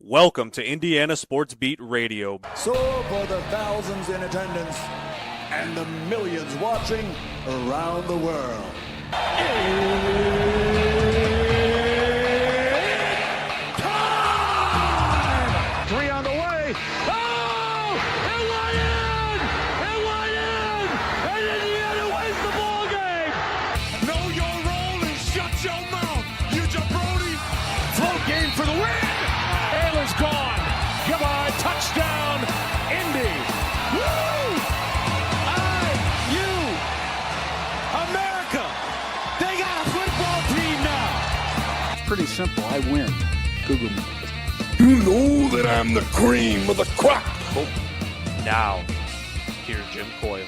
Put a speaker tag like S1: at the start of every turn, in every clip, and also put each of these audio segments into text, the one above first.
S1: Welcome to Indiana Sports Beat Radio.
S2: So for the thousands in attendance and the millions watching around the world.
S3: Time! Three on the way. Oh! It went in! It went in! And Indiana wins the ball game!
S4: Know your role and shut your mouth, you jabroni!
S3: Float game for the win! Ayler's gone. Goodbye. Touchdown, Indy. Woo! IU. America. They got a football team now.
S5: Pretty simple. I win. Google me.
S4: You know that I'm the cream of the crop.
S1: Now, here's Jim Coyle.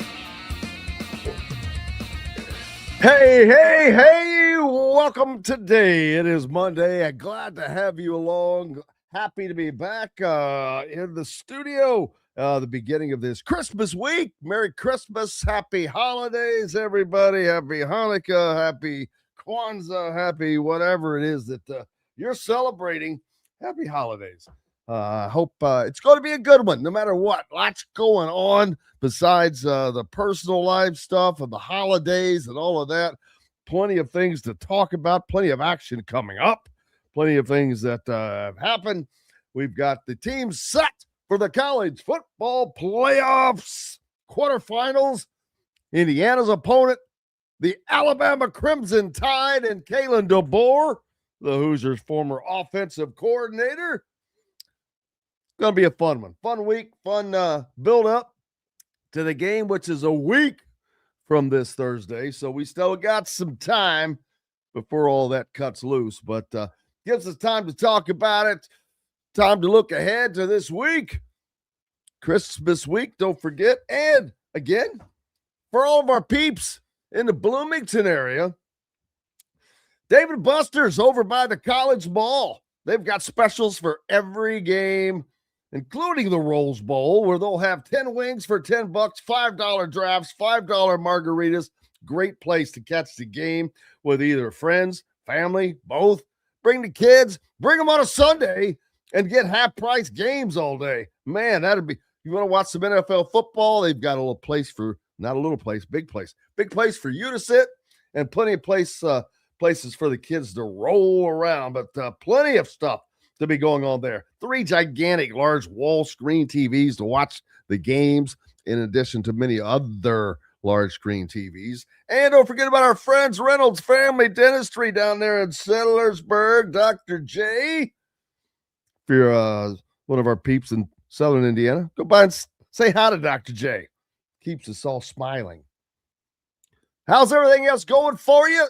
S6: Hey, welcome today. It is Monday. I'm glad to have you along. Happy to be back in the studio. The beginning of this Christmas week. Merry Christmas. Happy holidays, everybody. Happy Hanukkah. Happy Kwanzaa. Happy whatever it is that you're celebrating. Happy holidays. I hope it's going to be a good one, no matter what. Lots going on besides the personal life stuff and the holidays and all of that. Plenty of things to talk about. Plenty of action coming up. Plenty of things that have happened. We've got the team set for the college football playoffs, quarterfinals. Indiana's opponent, the Alabama Crimson Tide, and Kaelon DeBoer, the Hoosiers' former offensive coordinator. It's going to be a fun one. Fun week, fun build up to the game, which is a week from this Thursday. So we still got some time before all that cuts loose, but gives us time to talk about it, time to look ahead to this week, Christmas week, don't forget. And again, for all of our peeps in the Bloomington area, Dave & Buster's over by the College Mall. They've got specials for every game, including the Rose Bowl, where they'll have 10 wings for $10, $5 drafts, $5 margaritas. Great place to catch the game with either friends, family, both. Bring the kids, bring them on a Sunday, and get half-price games all day. Man, that'd be, you want to watch some NFL football, they've got a little place for, not a little place, big place. Big place for you to sit, and plenty of places for the kids to roll around, but plenty of stuff to be going on there. 3 gigantic, large wall screen TVs to watch the games, in addition to many other large screen TVs. And don't forget about our friends, Reynolds Family Dentistry down there in Settlersburg. Dr. J. If you're one of our peeps in Southern Indiana, go by and say hi to Dr. J. Keeps us all smiling. How's everything else going for you?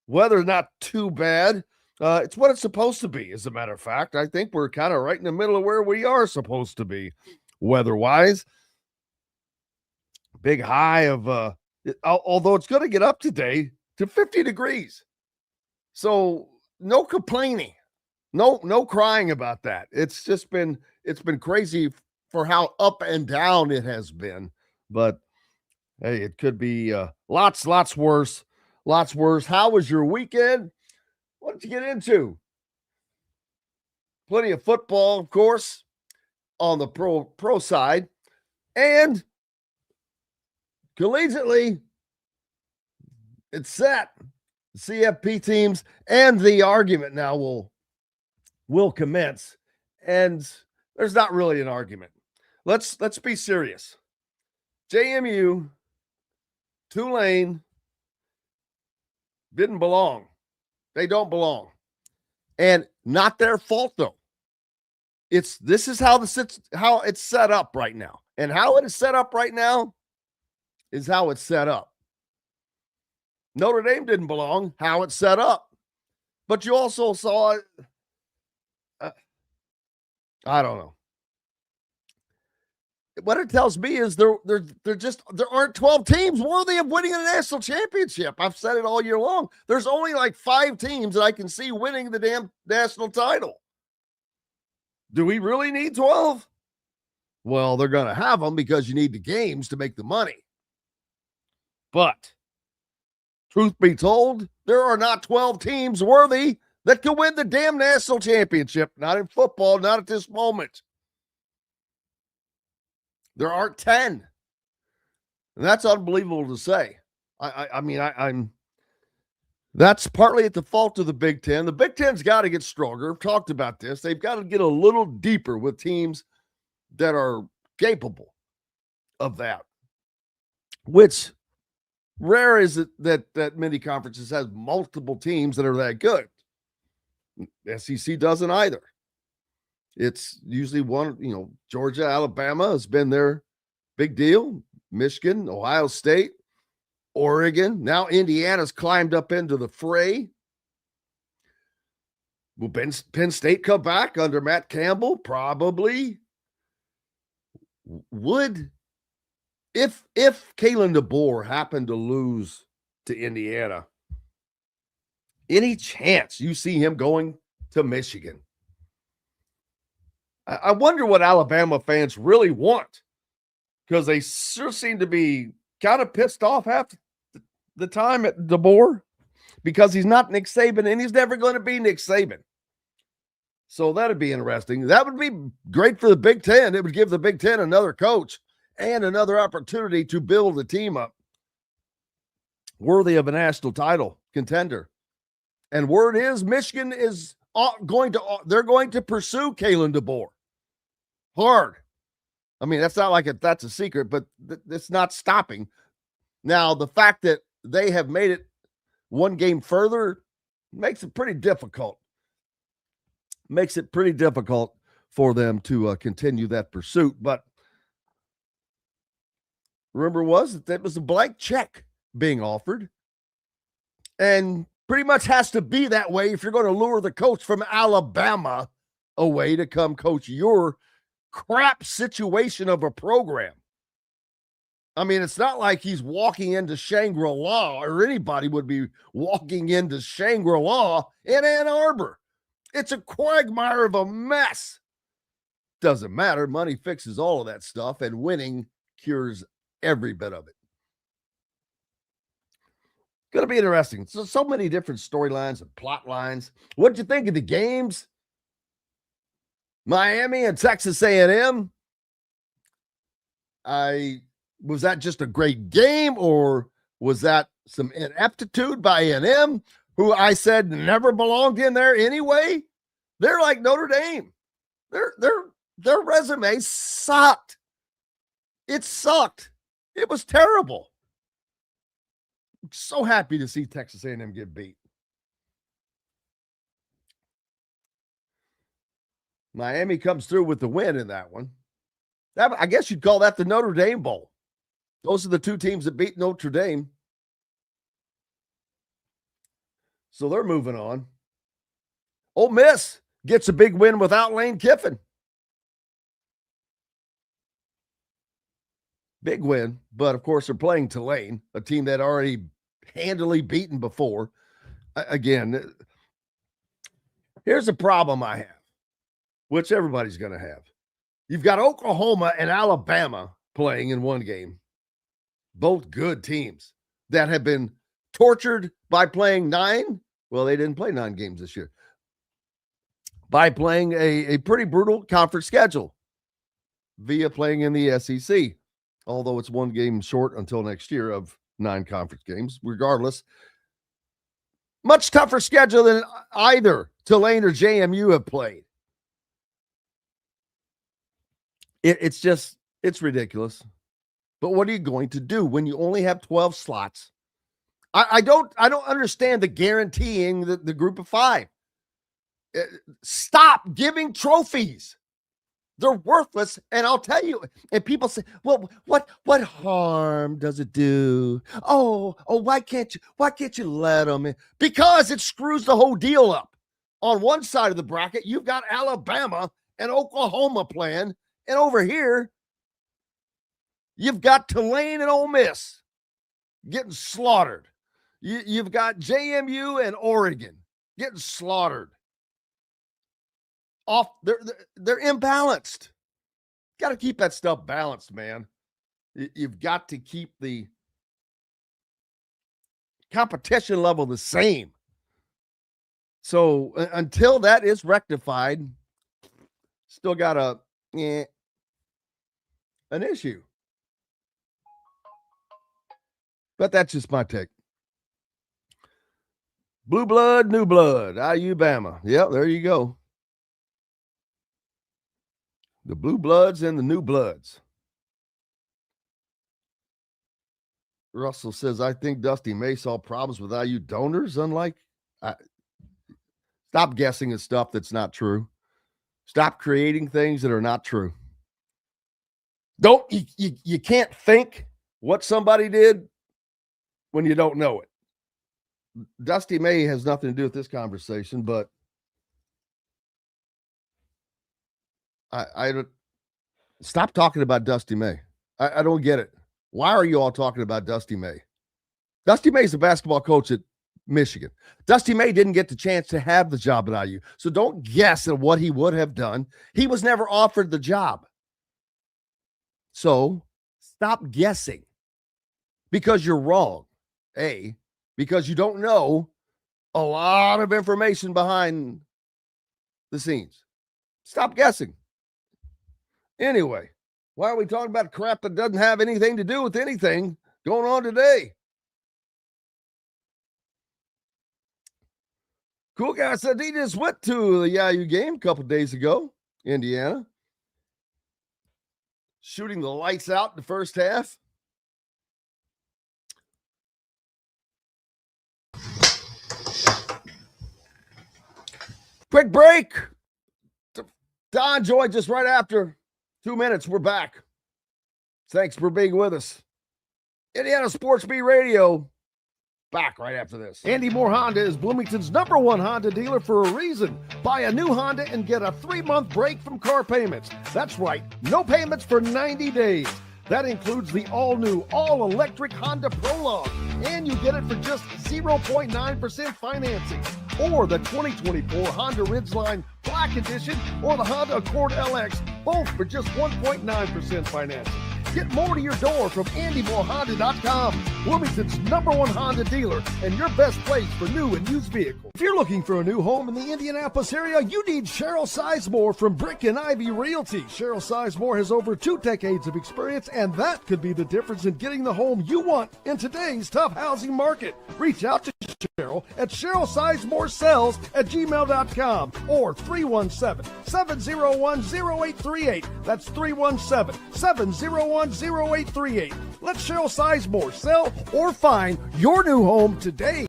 S6: Weather's not too bad. It's what it's supposed to be, as a matter of fact. I think we're kind of right in the middle of where we are supposed to be, weather-wise. Big high of, although it's going to get up today to 50 degrees. So no complaining, no crying about that. It's been crazy for how up and down it has been. But hey, it could be lots worse. How was your weekend? What did you get into? Plenty of football, of course, on the pro side. And collegiately, it's set. The CFP teams and the argument now will commence. And there's not really an argument. Let's be serious. JMU, Tulane didn't belong. They don't belong. And not their fault, though. This is how it's set up right now. And how it is set up right now is how it's set up. Notre Dame didn't belong, how it's set up. But you also saw I don't know. What it tells me is there aren't 12 teams worthy of winning a national championship. I've said it all year long. There's only like 5 teams that I can see winning the damn national title. Do we really need 12? Well, they're going to have them because you need the games to make the money. But truth be told, there are not 12 teams worthy that could win the damn national championship. Not in football, not at this moment. There aren't 10. And that's unbelievable to say. I'm that's partly at the fault of the Big Ten. The Big Ten's got to get stronger. I've talked about this. They've got to get a little deeper with teams that are capable of that. Which rare is it that many conferences has multiple teams that are that good. SEC doesn't either. It's usually one, Georgia, Alabama has been their big deal. Michigan, Ohio State, Oregon. Now Indiana's climbed up into the fray. Will Penn State come back under Matt Campbell? Probably. Would, if Kaelon DeBoer happened to lose to Indiana, any chance you see him going to Michigan? I wonder what Alabama fans really want, because they sure seem to be kind of pissed off half the time at DeBoer because he's not Nick Saban and he's never going to be Nick Saban. So that'd be interesting. That would be great for the Big Ten. It would give the Big Ten another coach and another opportunity to build a team up worthy of a national title contender. And word is Michigan is they're going to pursue Kaelon DeBoer hard. I mean, that's not like that's a secret, but it's not stopping. Now, the fact that they have made it one game further makes it pretty difficult. Makes it pretty difficult for them to continue that pursuit. But remember that was a blank check being offered. And pretty much has to be that way if you're going to lure the coach from Alabama away to come coach your crap situation of a program. I mean, it's not like he's walking into Shangri-La, or anybody would be walking into Shangri-La in Ann Arbor. It's a quagmire of a mess. Doesn't matter. Money fixes all of that stuff, and winning cures every bit of it. Going to be interesting. So many different storylines and plot lines. What did you think of the games? Miami and Texas A&M. Was that just a great game, or was that some ineptitude by A&M, who I said never belonged in there anyway? They're like Notre Dame. Their resume sucked. It sucked. It was terrible. I'm so happy to see Texas A&M get beat. Miami comes through with the win in that one. I guess you'd call that the Notre Dame Bowl. Those are the two teams that beat Notre Dame. So they're moving on. Ole Miss gets a big win without Lane Kiffin. Big win, but of course they're playing Tulane, a team that already handily beaten before. Again, here's a problem I have, which everybody's going to have. You've got Oklahoma and Alabama playing in one game. Both good teams that have been tortured by playing 9. Well, they didn't play 9 games this year. By playing a pretty brutal conference schedule via playing in the SEC. Although it's one game short until next year of 9 conference games. Regardless, much tougher schedule than either Tulane or JMU have played. It's ridiculous. But what are you going to do when you only have 12 slots? I don't understand the guaranteeing the group of 5. Stop giving trophies. They're worthless. And I'll tell you, and people say, well, what harm does it do? Oh, why can't you let them in? Because it screws the whole deal up. On one side of the bracket, you've got Alabama and Oklahoma playing. And over here, you've got Tulane and Ole Miss getting slaughtered. You've got JMU and Oregon getting slaughtered. They're imbalanced. Got to keep that stuff balanced, man. You've got to keep the competition level the same. So until that is rectified, still got an issue. But that's just my take. Blue blood, new blood, IU Bama. Yep, there you go. The blue bloods and the new bloods. Russell says, I think Dusty May saw problems with IU donors, stop guessing at stuff that's not true. Stop creating things that are not true. You can't think what somebody did when you don't know it. Dusty May has nothing to do with this conversation, but I don't stop talking about Dusty May. I don't get it. Why are you all talking about Dusty May? Dusty May is a basketball coach at Michigan. Dusty May didn't get the chance to have the job at IU. So don't guess at what he would have done. He was never offered the job. So stop guessing because you're wrong. Because you don't know a lot of information behind the scenes. Stop guessing. Anyway, why are we talking about crap that doesn't have anything to do with anything going on today? Cool guy said he just went to the IU game a couple days ago, Indiana. Shooting the lights out in the first half. Quick break. Don Joy just right after 2 minutes. We're back. Thanks for being with us. Indiana Sports Beat Radio. Back right after this. Andy Moore Honda is Bloomington's #1 Honda dealer for a reason. Buy a new Honda and get a 3-month break from car payments. That's right, no payments for 90 days. That includes the all-new, all-electric Honda Prologue. And you get it for just 0.9% financing. Or the 2024 Honda Ridgeline Black Edition or the Honda Accord LX, both for just 1.9% financing. Get more to your door from AndyMooreHonda.com, Bloomington's #1 Honda dealer and your best place for new and used vehicles. If you're looking for a new home in the Indianapolis area, you need Cheryl Sizemore from Brick and Ivy Realty. Cheryl Sizemore has over 2 decades of experience, and that could be the difference in getting the home you want in today's tough housing market. Reach out to Cheryl at CherylSizemore@gmail.com or 317-701-0838. That's 317-701-0838. Let Cheryl Sizemore sell or find your new home today.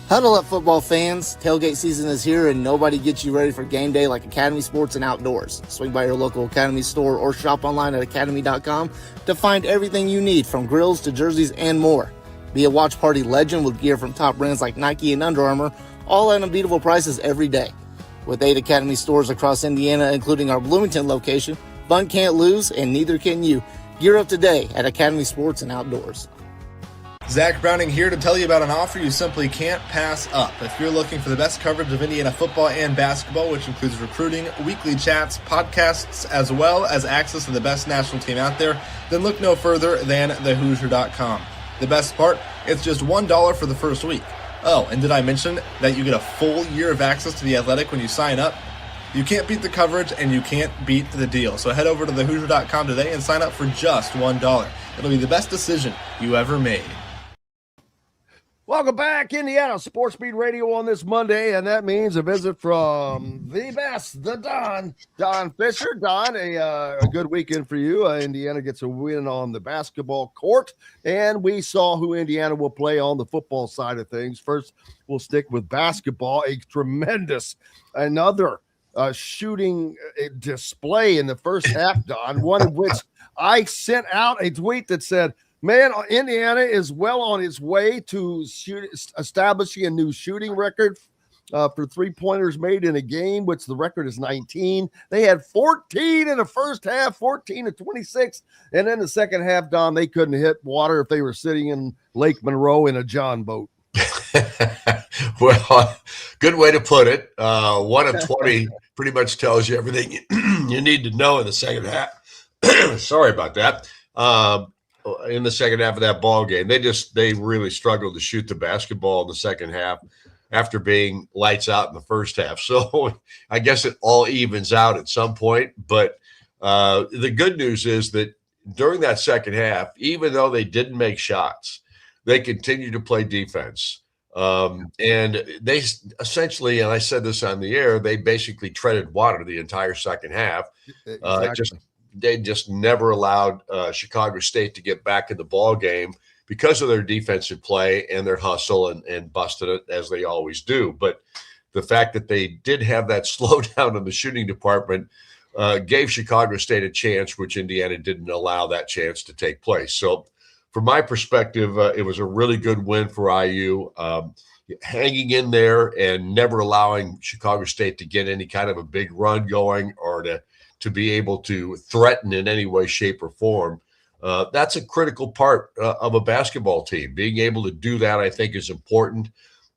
S7: Huddle up, football fans. Tailgate season is here, and nobody gets you ready for game day like Academy Sports and Outdoors. Swing by your local Academy store or shop online at academy.com to find everything you need, from grills to jerseys and more. Be a watch party legend with gear from top brands like Nike and Under Armour, all at unbeatable prices every day. With 8 Academy stores across Indiana, including our Bloomington location, fun can't lose, and neither can you. Gear up today at Academy Sports and Outdoors.
S8: Zach Browning here to tell you about an offer you simply can't pass up. If you're looking for the best coverage of Indiana football and basketball, which includes recruiting, weekly chats, podcasts, as well as access to the best national team out there, then look no further than thehoosier.com. The best part, it's just $1 for the first week. Oh, and did I mention that you get a full year of access to The Athletic when you sign up? You can't beat the coverage, and you can't beat the deal. So head over to thehoosier.com today and sign up for just $1. It'll be the best decision you ever made.
S6: Welcome back, Indiana Sports Beat Radio on this Monday, and that means a visit from the best, the Don Fischer. Don, a good weekend for you. Indiana gets a win on the basketball court, and we saw who Indiana will play on the football side of things. First, we'll stick with basketball. Another shooting display in the first half, Don, one of which I sent out a tweet that said, man, Indiana is well on its way to establishing a new shooting record for three-pointers made in a game, which the record is 19. They had 14 in the first half, 14 to 26. And then the second half, Don, they couldn't hit water if they were sitting in Lake Monroe in a John boat.
S9: Well, good way to put it. 1 of 20 pretty much tells you everything you need to know in the second half. Sorry about that. In the second half of that ball game, they really struggled to shoot the basketball in the second half. after being lights out in the first half. So I guess it all evens out at some point. But the good news is that during that second half, even though they didn't make shots, they continued to play defense. And they essentially, and I said this on the air, they basically treaded water the entire second half.
S6: Exactly.
S9: They just never allowed Chicago State to get back in the ball game because of their defensive play and their hustle and busted it as they always do. But the fact that they did have that slowdown in the shooting department gave Chicago State a chance, which Indiana didn't allow that chance to take place. So from my perspective, it was a really good win for IU. Hanging in there and never allowing Chicago State to get any kind of a big run going or to be able to threaten in any way, shape, or form. That's a critical part of a basketball team. Being able to do that, I think, is important.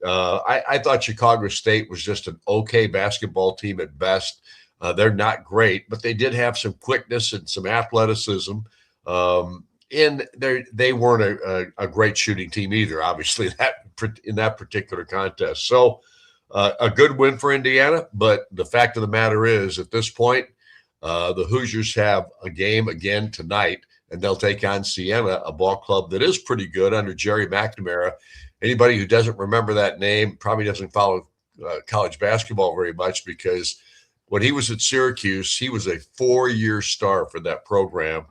S9: I thought Chicago State was just an okay basketball team at best. They're not great, but they did have some quickness and some athleticism. And they weren't a great shooting team either, obviously, in that particular contest. So a good win for Indiana, but the fact of the matter is, at this point, the Hoosiers have a game again tonight, and they'll take on Siena, a ball club that is pretty good under Jerry McNamara. Anybody who doesn't remember that name probably doesn't follow college basketball very much, because when he was at Syracuse, he was a 4-year star for that program.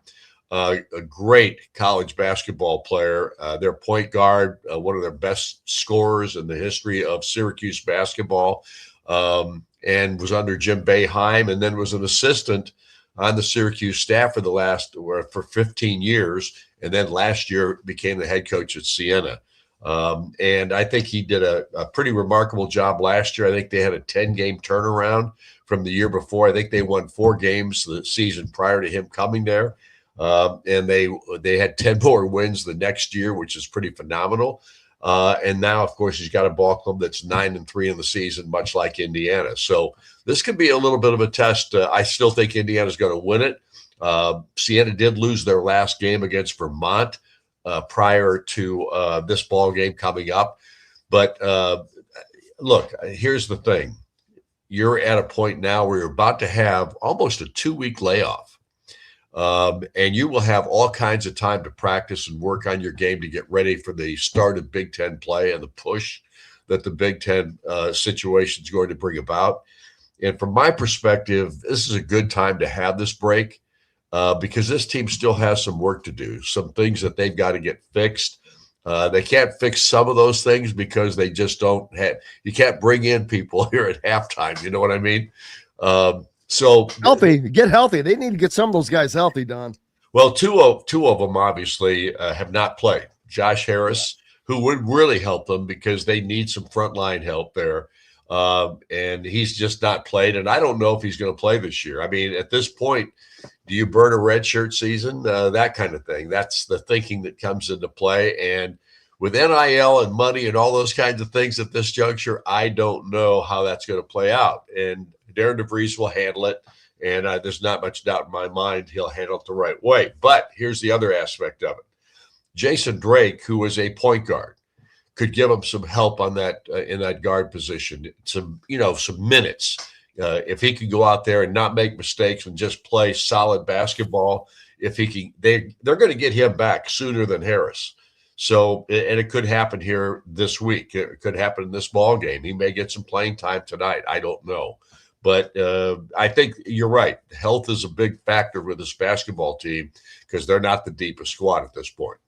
S9: A great college basketball player, their point guard, one of their best scorers in the history of Syracuse basketball, and was under Jim Boeheim, and then was an assistant on the Syracuse staff for 15 years, and then last year became the head coach at Siena. And I think he did a pretty remarkable job last year. I think they had a 10-game turnaround from the year before. I think they won 4 games the season prior to him coming there. And they had 10 more wins the next year, which is pretty phenomenal. And now, of course, he's got a ball club that's 9-3 in the season, much like Indiana. So this could be a little bit of a test. I still think Indiana's going to win it. Siena did lose their last game against Vermont prior to this ball game coming up. But look, here's the thing. You're at a point now where you're about to have almost a 2-week layoff. And you will have all kinds of time to practice and work on your game to get ready for the start of Big Ten play and the push that the Big Ten situation is going to bring about. And from my perspective, this is a good time to have this break because this team still has some work to do, some things that they've got to get fixed. They can't fix some of those things because they just don't have – you can't bring in people here at halftime. You know what I mean? So
S6: get healthy. They need to get some of those guys healthy, Don.
S9: Well, two of them obviously have not played. Josh Harris, who would really help them because they need some frontline help there, and he's just not played. And I don't know if he's going to play this year. I mean, at this point, do you burn a redshirt season? That kind of thing. That's the thinking that comes into play. And with NIL and money and all those kinds of things at this juncture, I don't know how that's going to play out. And Darren DeVries will handle it, and there's not much doubt in my mind he'll handle it the right way. But here's the other aspect of it. Jason Drake, who is a point guard, could give him some help on that in that guard position, some minutes. If he can go out there and not make mistakes and just play solid basketball, if he can, they're going to get him back sooner than Harris. So, and it could happen here this week. It could happen in this ball game. He may get some playing time tonight. I don't know. But I think you're right. Health is a big factor with this basketball team because they're not the deepest squad at this point.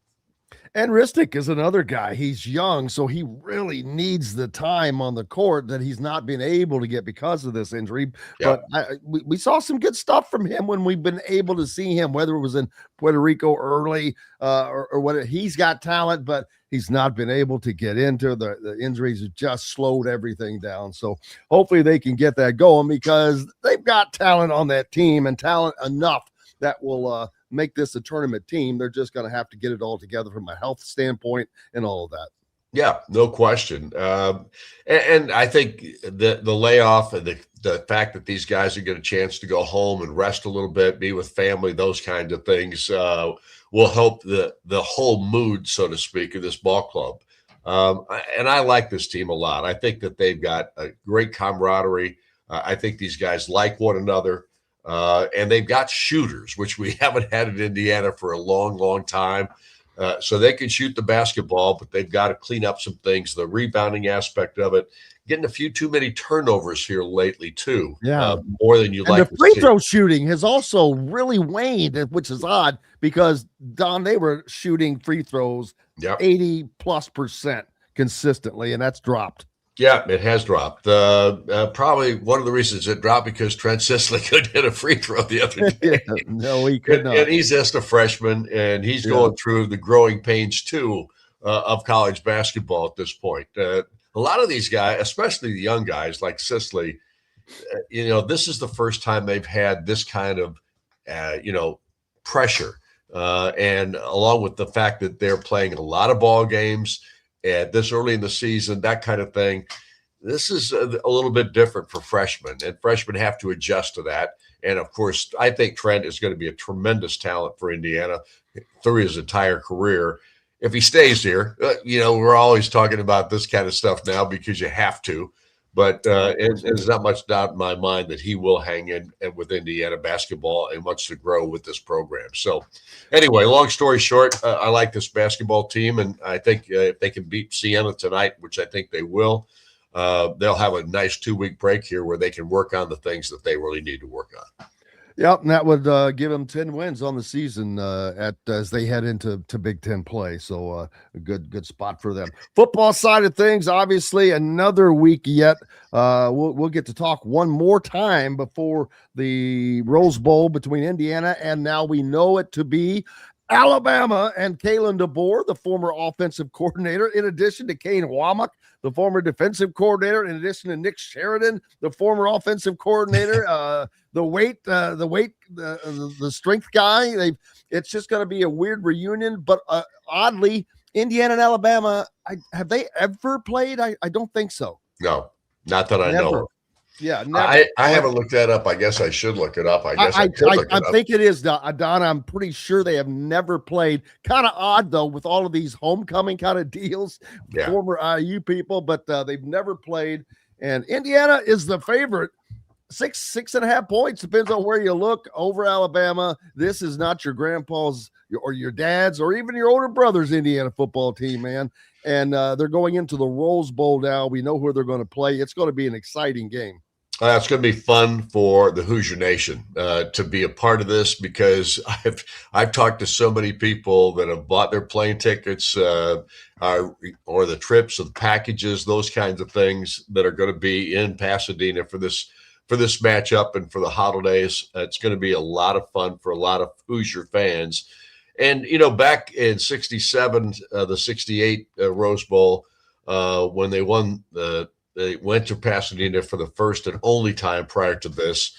S6: And Ristic is another guy. He's young, so he really needs the time on the court that he's not been able to get because of this injury.
S9: Yeah.
S6: But we saw some good stuff from him when we've been able to see him, whether it was in Puerto Rico early or what. He's got talent, but he's not been able to get into the injuries. Have just slowed everything down. So hopefully they can get that going because they've got talent on that team and talent enough that will make this a tournament team. They're just going to have to get it all together from a health standpoint and all of that.
S9: Yeah, no question. And I think the layoff and the fact that these guys are getting a chance to go home and rest a little bit, be with family, those kinds of things will help the whole mood, so to speak, of this ball club. And I like this team a lot. I think that they've got a great camaraderie. I think these guys like one another. And they've got shooters, which we haven't had in Indiana for a long, long time. So they can shoot the basketball, but they've got to clean up some things, the rebounding aspect of it. Getting a few too many turnovers here lately, too.
S6: Yeah.
S9: More than you
S6: and
S9: like
S6: the
S9: to
S6: free
S9: see.
S6: throw shooting has also really waned, which is odd because, Don, they were shooting free throws 80+% consistently, and that's dropped.
S9: Yeah, it has dropped. Probably one of the reasons it dropped because Trent Sisley couldn't hit a free throw the other day.
S6: No, he could not.
S9: And he's just a freshman, and he's going through the growing pains, too, of college basketball at this point. A lot of these guys, especially the young guys like Sisley, this is the first time they've had this kind of, pressure. And along with the fact that they're playing a lot of ball games at this early in the season, that kind of thing, this is a little bit different for freshmen, and freshmen have to adjust to that. And, of course, I think Trent is going to be a tremendous talent for Indiana through his entire career. If he stays here, we're always talking about this kind of stuff now because you have to. But there's not much doubt in my mind that he will hang in with Indiana basketball and wants to grow with this program. So anyway, long story short, I like this basketball team, and I think if they can beat Siena tonight, which I think they will, they'll have a nice 2-week break here where they can work on the things that they really need to work on.
S6: Yep, and that would give them 10 wins on the season as they head into Big Ten play. So a good spot for them. Football side of things, obviously, another week yet. We'll get to talk one more time before the Rose Bowl between Indiana and now we know it to be Alabama and Kaelon DeBoer, the former offensive coordinator, in addition to Kane Womack, the former defensive coordinator, in addition to Nick Sheridan, the former offensive coordinator, the strength guy. It's just going to be a weird reunion, but oddly, Indiana and Alabama, have they ever played? I don't think so.
S9: No, not that I know of.
S6: Yeah, never.
S9: I haven't looked that up. I guess I should look it up. I
S6: think it is, Don. I'm pretty sure they have never played. Kind of odd, though, with all of these homecoming kind of deals, former IU people, but they've never played. And Indiana is the favorite. 6.5 points, depends on where you look, over Alabama. This is not your grandpa's or your dad's or even your older brother's Indiana football team, man. And they're going into the Rose Bowl now. We know who they're going to play. It's going to be an exciting game.
S9: It's going to be fun for the Hoosier Nation to be a part of this because I've talked to so many people that have bought their plane tickets or the trips or the packages, those kinds of things that are going to be in Pasadena for this matchup and for the holidays. It's going to be a lot of fun for a lot of Hoosier fans. And, back in 67, the 68 Rose Bowl, when they won they went to Pasadena for the first and only time prior to this.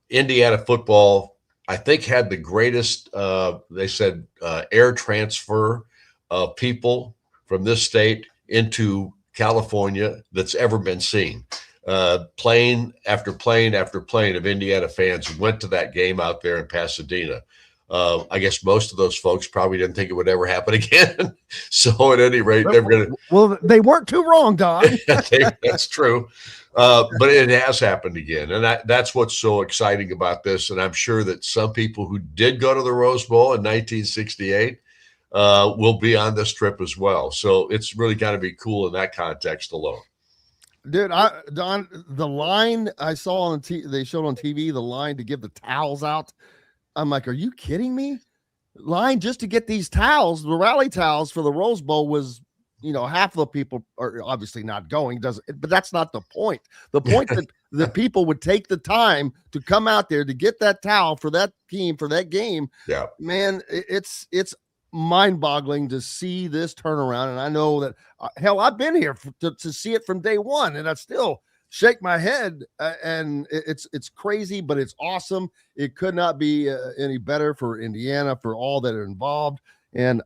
S9: Indiana football, I think, had the greatest, they said, air transfer of people from this state into California that's ever been seen. Plane after plane after plane of Indiana fans who went to that game out there in Pasadena. I guess most of those folks probably didn't think it would ever happen again. So at any rate, they were going to.
S6: Well, they weren't too wrong, Don.
S9: That's true. But it has happened again. And that's what's so exciting about this. And I'm sure that some people who did go to the Rose Bowl in 1968 will be on this trip as well. So it's really got to be cool in that context alone.
S6: Dude, Don, the line I saw on they showed on TV, the line to give the towels out. I'm like, are you kidding me? Line just to get these towels, the rally towels for the Rose Bowl was, half of the people are obviously not going, but that's not the point. The point that the people would take the time to come out there to get that towel for that team, for that game.
S9: Yeah, man,
S6: it's mind-boggling to see this turnaround. And I know that, hell, I've been here to see it from day one, and I still shake my head, and it's crazy, but it's awesome. It could not be any better for Indiana, for all that are involved. And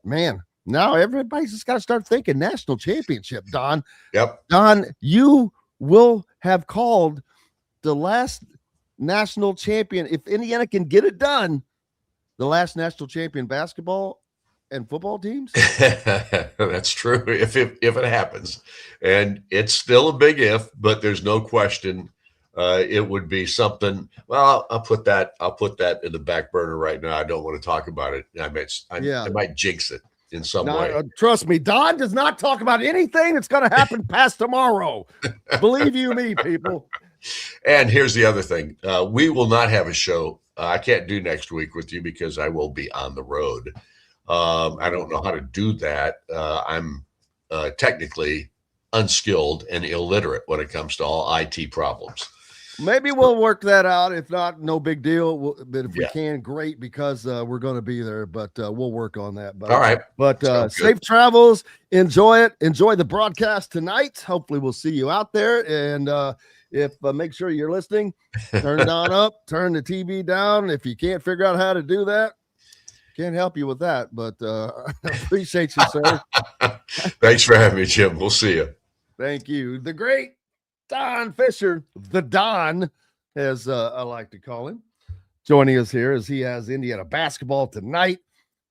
S6: man, now everybody's just got to start thinking national championship, Don.
S9: Yep.
S6: Don, you will have called the last national champion. If Indiana can get it done, the last national champion basketball and football teams?
S9: That's true if it happens. And it's still a big if, but there's no question it would be something. Well, I'll put that in the back burner right now. I don't want to talk about it. I might jinx it in some way.
S6: Trust me, Don does not talk about anything that's going to happen past tomorrow. Believe you me, people.
S9: And here's the other thing. We will not have a show. I can't do next week with you because I will be on the road. I don't know how to do that. I'm technically unskilled and illiterate when it comes to all IT problems.
S6: Maybe we'll work that out. If not, no big deal. But if we can, great, because we're going to be there. But we'll work on that. But,
S9: all right.
S6: But safe travels. Enjoy it. Enjoy the broadcast tonight. Hopefully, we'll see you out there. And if make sure you're listening, turn it on up, turn the TV down. If you can't figure out how to do that, can't help you with that. But appreciate you, sir.
S9: Thanks for having me, Jim. We'll see you.
S6: Thank you. The great Don Fischer, the Don, as I like to call him, joining us here as he has Indiana basketball tonight.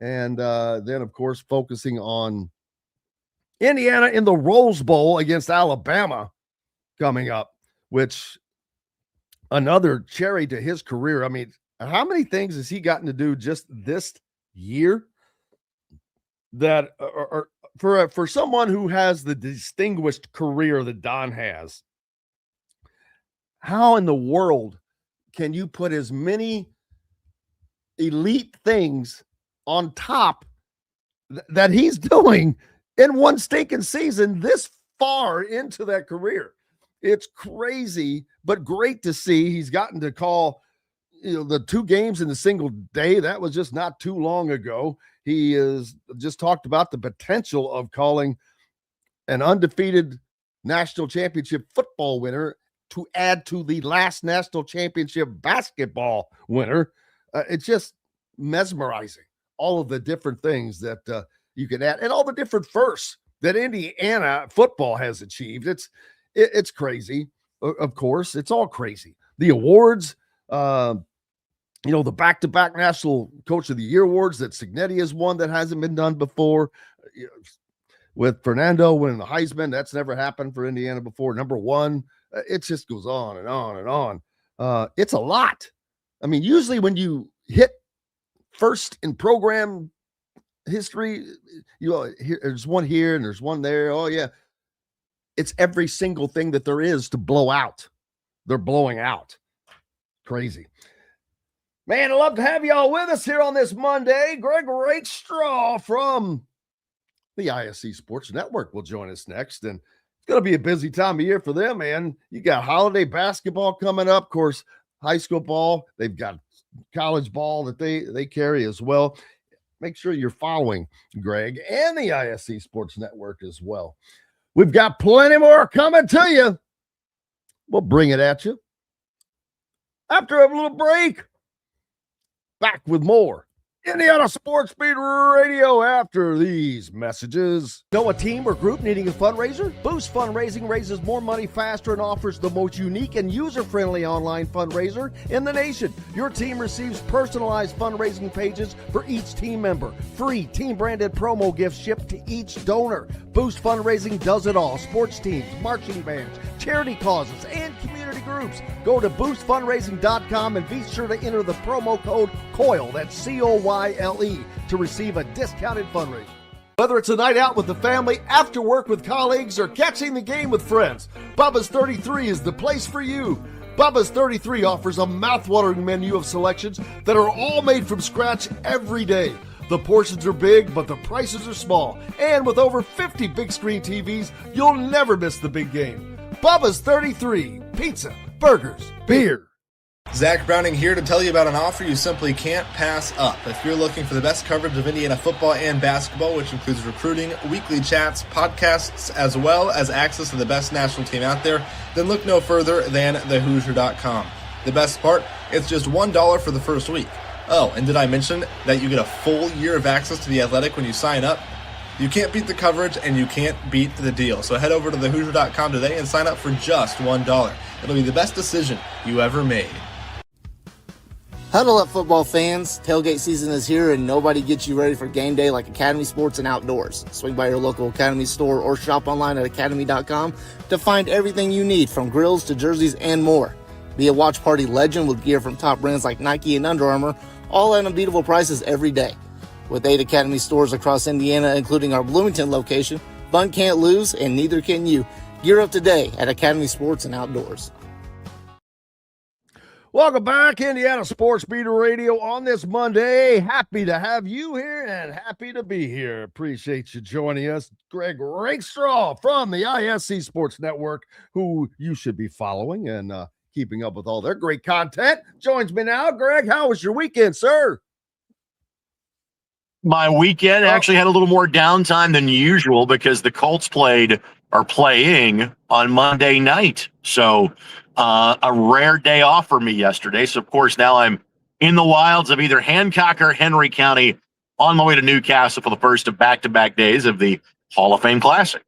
S6: And then, of course, focusing on Indiana in the Rose Bowl against Alabama coming up, which another cherry to his career. I mean, how many things has he gotten to do just this year that are for someone who has the distinguished career that Don has? How in the world can you put as many elite things on top that he's doing in one stinking season this far into that career? It's crazy, but great to see. He's gotten to call, the 2 games in a single day. That was just not too long ago. He is just talked about the potential of calling an undefeated national championship football winner to add to the last national championship basketball winner. It's just mesmerizing, all of the different things that you can add and all the different firsts that Indiana football has achieved. It's crazy. Of course, it's all crazy. The awards, the back-to-back National Coach of the Year awards that Cignetti has won that hasn't been done before. With Fernando winning the Heisman, that's never happened for Indiana before. Number 1, it just goes on and on and on. It's a lot. I mean, usually when you hit first in program history, there's one here and there's one there. Oh, yeah. It's every single thing that there is to blow out. They're blowing out. Crazy. Man, I'd love to have y'all with us here on this Monday. Greg Rakestraw from the ISB Sports Network will join us next. And it's going to be a busy time of year for them, man. You got holiday basketball coming up. Of course, high school ball. They've got college ball that they carry as well. Make sure you're following Greg and the ISB Sports Network as well. We've got plenty more coming to you. We'll bring it at you after a little break. Back with more Indiana Sports Beat Radio after these messages. Know a team or group needing a fundraiser? Boost Fundraising raises more money faster and offers the most unique and user-friendly online fundraiser in the nation. Your team receives personalized fundraising pages for each team member. Free team-branded promo gifts shipped to each donor. Boost Fundraising does it all. Sports teams, marching bands, charity causes, and community groups. Go to boostfundraising.com and be sure to enter the promo code COYLE, that's COYLE, to receive a discounted fundraiser. Whether it's a night out with the family, after work with colleagues, or catching the game with friends, Bubba's 33 is the place for you. Bubba's 33 offers a mouthwatering menu of selections that are all made from scratch every day. The portions are big, but the prices are small. And with over 50 big screen TVs, you'll never miss the big game. Bubba's 33, pizza, burgers, beer.
S8: Zach Browning here to tell you about an offer you simply can't pass up. If you're looking for the best coverage of Indiana football and basketball, which includes recruiting, weekly chats, podcasts, as well as access to the best national team out there, then look no further than thehoosier.com. The best part, it's just $1 for the first week. Oh, and did I mention that you get a full year of access to The Athletic when you sign up? You can't beat the coverage and you can't beat the deal. So head over to thehoosier.com today and sign up for just $1. It'll be the best decision you ever made.
S7: Huddle up, football fans. Tailgate season is here, and nobody gets you ready for game day like Academy Sports and Outdoors. Swing by your local Academy store or shop online at academy.com to find everything you need, from grills to jerseys and more. Be a watch party legend with gear from top brands like Nike and Under Armour, all at unbeatable prices every day. With 8 Academy stores across Indiana, including our Bloomington location, fun can't lose, and neither can you. Gear up today at Academy Sports and Outdoors.
S6: Welcome back, Indiana Sports Beater Radio on this Monday. Happy to have you here and happy to be here. Appreciate you joining us. Greg Rakestraw from the ISC Sports Network, who you should be following and keeping up with all their great content, joins me now. Greg, how was your weekend, sir?
S10: My weekend actually had a little more downtime than usual because the Colts are playing on Monday night. So a rare day off for me yesterday. So, of course, now I'm in the wilds of either Hancock or Henry County on my way to Newcastle for the first of back-to-back days of the Hall of Fame Classic.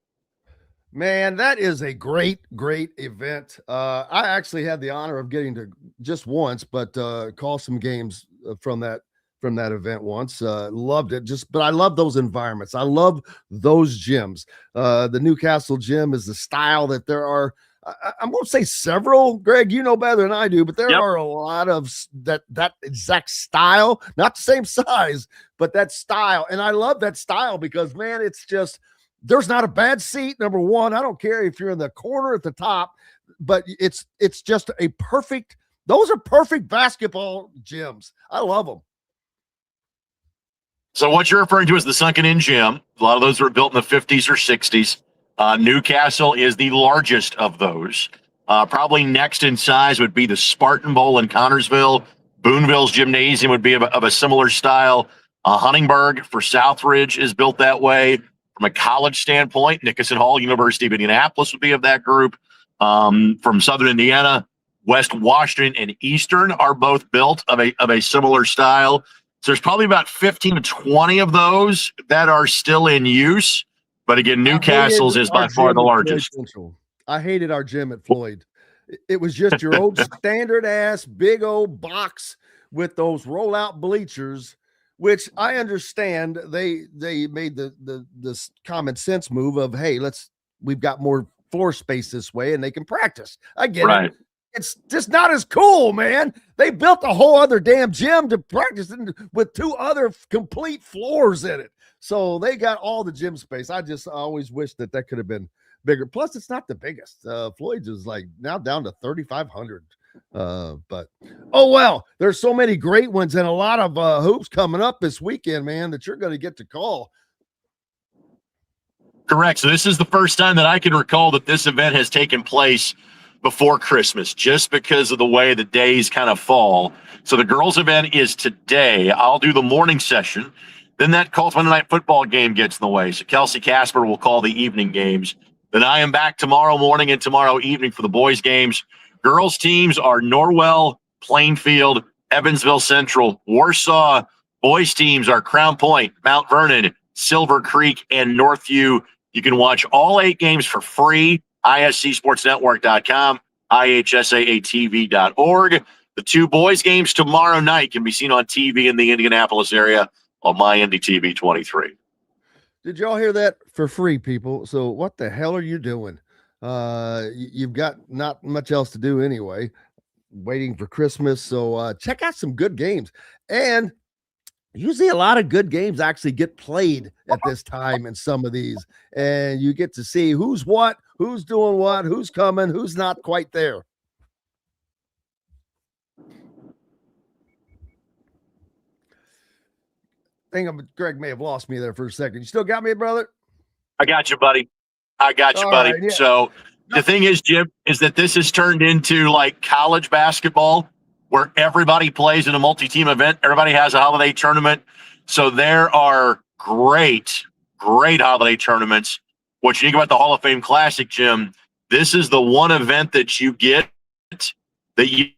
S6: Man, that is a great, great event. I actually had the honor of getting to just once, but call some games from that event once. Loved it. But I love those environments. I love those gyms. The Newcastle gym is the style that there are. I won't say several, Greg, you know better than I do, but there are a lot of that exact style, not the same size, but that style. And I love that style because, man, it's just, there's not a bad seat. Number one, I don't care if you're in the corner at the top, but it's just those are perfect basketball gyms. I love them.
S10: So what you're referring to is the sunken-in gym. A lot of those were built in the 50s or 60s. Newcastle is the largest of those. Probably next in size would be the Spartan Bowl in Connorsville. Boonville's gymnasium would be of a similar style. Huntingburg for Southridge is built that way. From a college standpoint, Nickerson Hall, University of Indianapolis would be of that group. From Southern Indiana, West Washington and Eastern are both built of a similar style. So there's probably about 15 to 20 of those that are still in use. But again, Newcastle's is by far the largest.
S6: I hated our gym at Floyd. It was just your old standard ass big old box with those rollout bleachers, which I understand they made this common sense move of, hey, we've got more floor space this way and they can practice. I get it. It's just not as cool, man. They built a whole other damn gym to practice in with 2 other complete floors in it. So they got all the gym space. I always wish that could have been bigger. Plus, it's not the biggest. Floyd's is like now down to 3,500. But oh well, there's so many great ones and a lot of hoops coming up this weekend, man, that you're going to get to call.
S10: Correct. So this is the first time that I can recall that this event has taken place before Christmas, just because of the way the days kind of fall. So the girls' event is today. I'll do the morning session. Then that Colts Monday Night Football game gets in the way. So Kelsey Casper will call the evening games. Then I am back tomorrow morning and tomorrow evening for the boys' games. Girls' teams are Norwell, Plainfield, Evansville Central, Warsaw. Boys' teams are Crown Point, Mount Vernon, Silver Creek, and Northview. You can watch all 8 games for free. ISCSportsNetwork.com, IHSAATV.org. The 2 boys' games tomorrow night can be seen on TV in the Indianapolis area on my NDTV 23.
S6: Did y'all hear that? For free, people. So what the hell are you doing? You've got not much else to do anyway, waiting for Christmas. So check out some good games. And usually a lot of good games actually get played at this time in some of these. And you get to see who's what, who's doing what, who's coming, who's not quite there. Greg may have lost me there for a second. You still got me, brother?
S10: I got you, buddy. Right, yeah. So the thing is, Jim, is that this has turned into like college basketball where everybody plays in a multi-team event. Everybody has a holiday tournament. So there are great holiday tournaments. What's unique about the Hall of Fame Classic, Jim, this is the one event that you get that you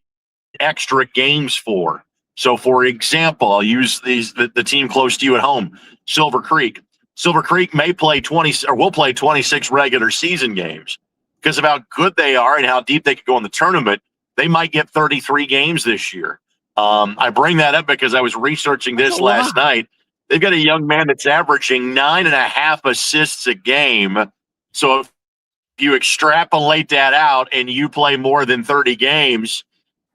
S10: extra games for. So, for example, I'll use the team close to you at home, Silver Creek. Silver Creek may play 20 or will play 26 regular season games because of how good they are and how deep they could go in the tournament. They might get 33 games this year. I bring that up because I was researching this last night. They've got a young man that's averaging 9.5 assists a game. So if you extrapolate that out and you play more than 30 games,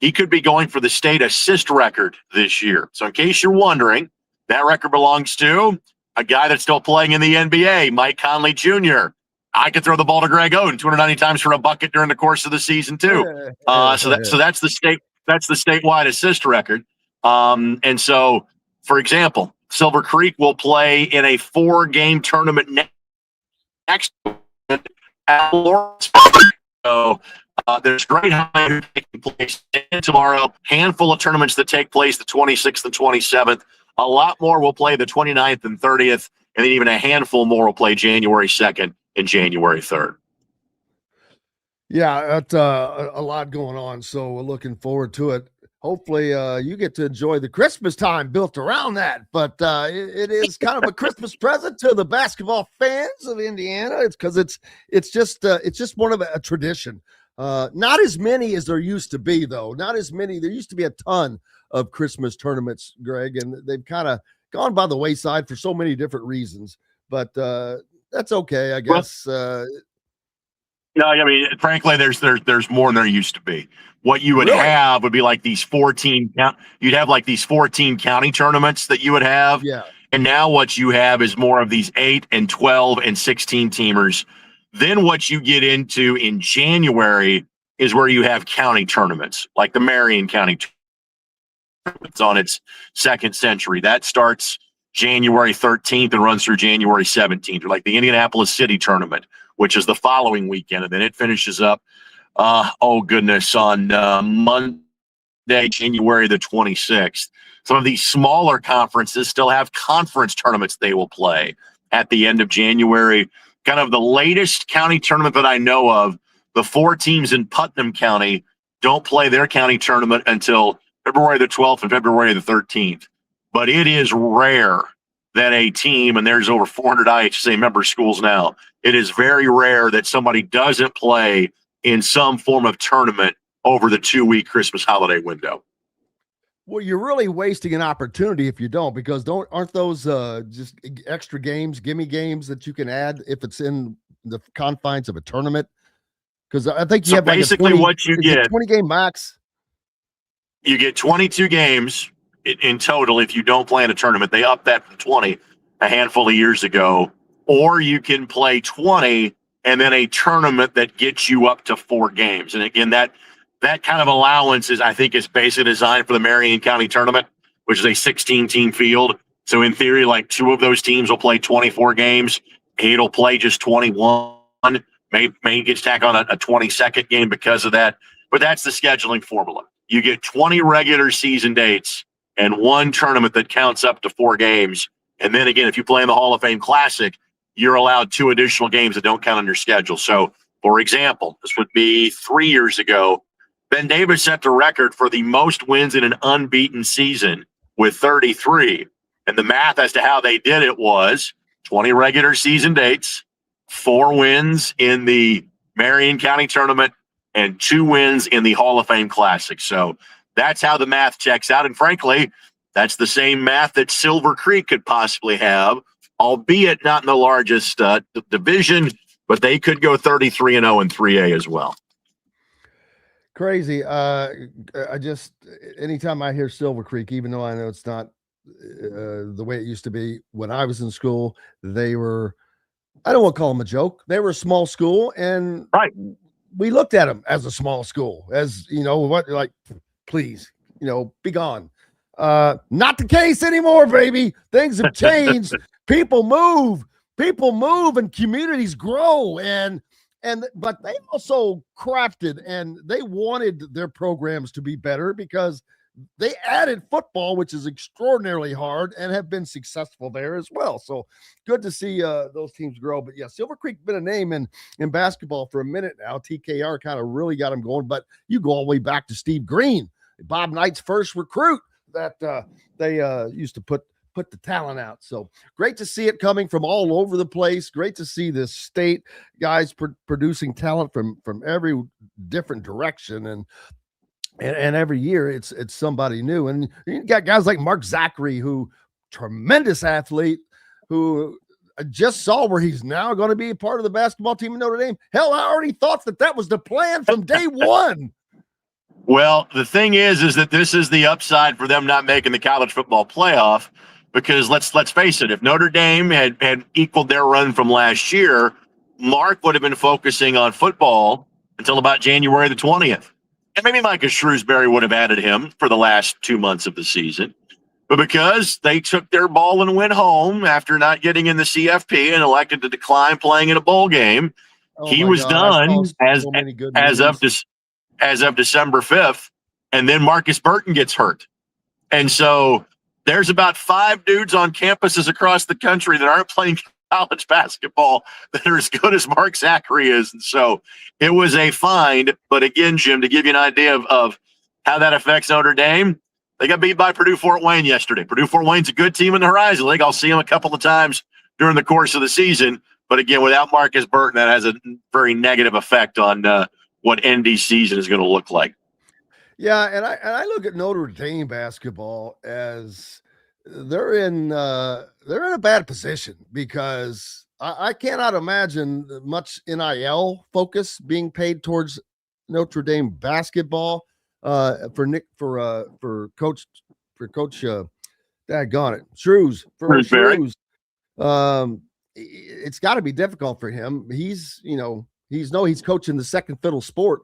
S10: he could be going for the state assist record this year. So in case you're wondering, that record belongs to a guy that's still playing in the NBA, Mike Conley Jr. I could throw the ball to Greg Oden 290 times for a bucket during the course of the season too. So that's the statewide assist record. And so, for example, Silver Creek will play in a 4-game tournament next at Lawrence. So there's great highlights taking place tomorrow. Handful of tournaments that take place the 26th and 27th. A lot more will play the 29th and 30th, and then even a handful more will play January 2nd and January 3rd.
S6: Yeah, that's a lot going on, so we're looking forward to it. Hopefully you get to enjoy the Christmas time built around that, but it is kind of a Christmas present to the basketball fans of Indiana. It's because it's just one of a tradition. Not as many as there used to be, though. Not as many. There used to be a ton of Christmas tournaments, Greg, and they've kind of gone by the wayside for so many different reasons. But that's okay, I guess.
S10: No, I mean, frankly, there's more than there used to be. What you would have would be like these 14. You'd have like these 14 county tournaments that you would have.
S6: Yeah.
S10: And now what you have is more of these 8 and 12 and 16 teamers. Then what you get into in January is where you have county tournaments, like the Marion County tournament. It's on its second century. That starts January 13th and runs through January 17th, or like the Indianapolis City tournament, which is the following weekend. And then it finishes up, on Monday, January the 26th. Some of these smaller conferences still have conference tournaments they will play at the end of January. Kind of the latest county tournament that I know of, the 4 teams in Putnam County don't play their county tournament until February the 12th and February the 13th. But it is rare that a team, and there's over 400 IHSA member schools now, it is very rare that somebody doesn't play in some form of tournament over the 2-week Christmas holiday window.
S6: Well, you're really wasting an opportunity if you don't, because aren't those just extra games, gimme games that you can add if it's in the confines of a tournament? Because I think you have
S10: basically
S6: like
S10: what you get
S6: 20-game max.
S10: You get 22 games in total if you don't play in a tournament. They upped that from 20 a handful of years ago. Or you can play 20 and then a tournament that gets you up to 4 games. And again, that kind of allowance is basically designed for the Marion County tournament, which is a 16-team field. So in theory, like 2 of those teams will play 24 games. 8 will play just 21. May get tacked on a 22nd game because of that. But that's the scheduling formula. You get 20 regular season dates and 1 tournament that counts up to 4 games. And then again, if you play in the Hall of Fame Classic, you're allowed 2 additional games that don't count on your schedule. So, for example, this would be 3 years ago, Ben Davis set the record for the most wins in an unbeaten season with 33. And the math as to how they did it was 20 regular season dates, 4 wins in the Marion County tournament, and 2 wins in the Hall of Fame Classic. So that's how the math checks out. And frankly, that's the same math that Silver Creek could possibly have, albeit not in the largest division, but they could go 33-0 in 3A as well.
S6: Crazy. Anytime I hear Silver Creek, even though I know it's not the way it used to be when I was in school, they were, I don't want to call them a joke. They were a small school, and we looked at them as a small school, as, please, be gone. Not the case anymore, baby. Things have changed. People move, and communities grow, but they also crafted and they wanted their programs to be better because they added football, which is extraordinarily hard, and have been successful there as well. So good to see those teams grow. But yeah, Silver Creek been a name in basketball for a minute now. TKR kind of really got them going, but you go all the way back to Steve Green, Bob Knight's first recruit that they used to put the talent out. So great to see it coming from all over the place. Great to see this state guys producing talent from every different direction. And And every year it's somebody new. And you got guys like Mark Zachary, who tremendous athlete, who I just saw where he's now going to be a part of the basketball team in Notre Dame. Hell, I already thought that was the plan from day one.
S10: Well, the thing is that this is the upside for them not making the college football playoff, because let's face it, if Notre Dame had equaled their run from last year, Mark would have been focusing on football until about January the 20th. And maybe Micah Shrewsbury would have added him for the last 2 months of the season. But because they took their ball and went home after not getting in the CFP and elected to decline playing in a bowl game, he was done as of December 5th. And then Marcus Burton gets hurt. And so there's about 5 dudes on campuses across the country that aren't playing college basketball that are as good as Mark Zachary is. And so it was a find. But again, Jim, to give you an idea of how that affects Notre Dame, they got beat by Purdue-Fort Wayne yesterday. Purdue-Fort Wayne's a good team in the Horizon League. I'll see them a couple of times during the course of the season. But again, without Marcus Burton, that has a very negative effect on what ND season is going to look like.
S6: Yeah, and I look at Notre Dame basketball as they're in a bad position, because I cannot imagine much NIL focus being paid towards Notre Dame basketball for coach daggone it, Shrews. It's got to be difficult for him. He's coaching the second fiddle sport.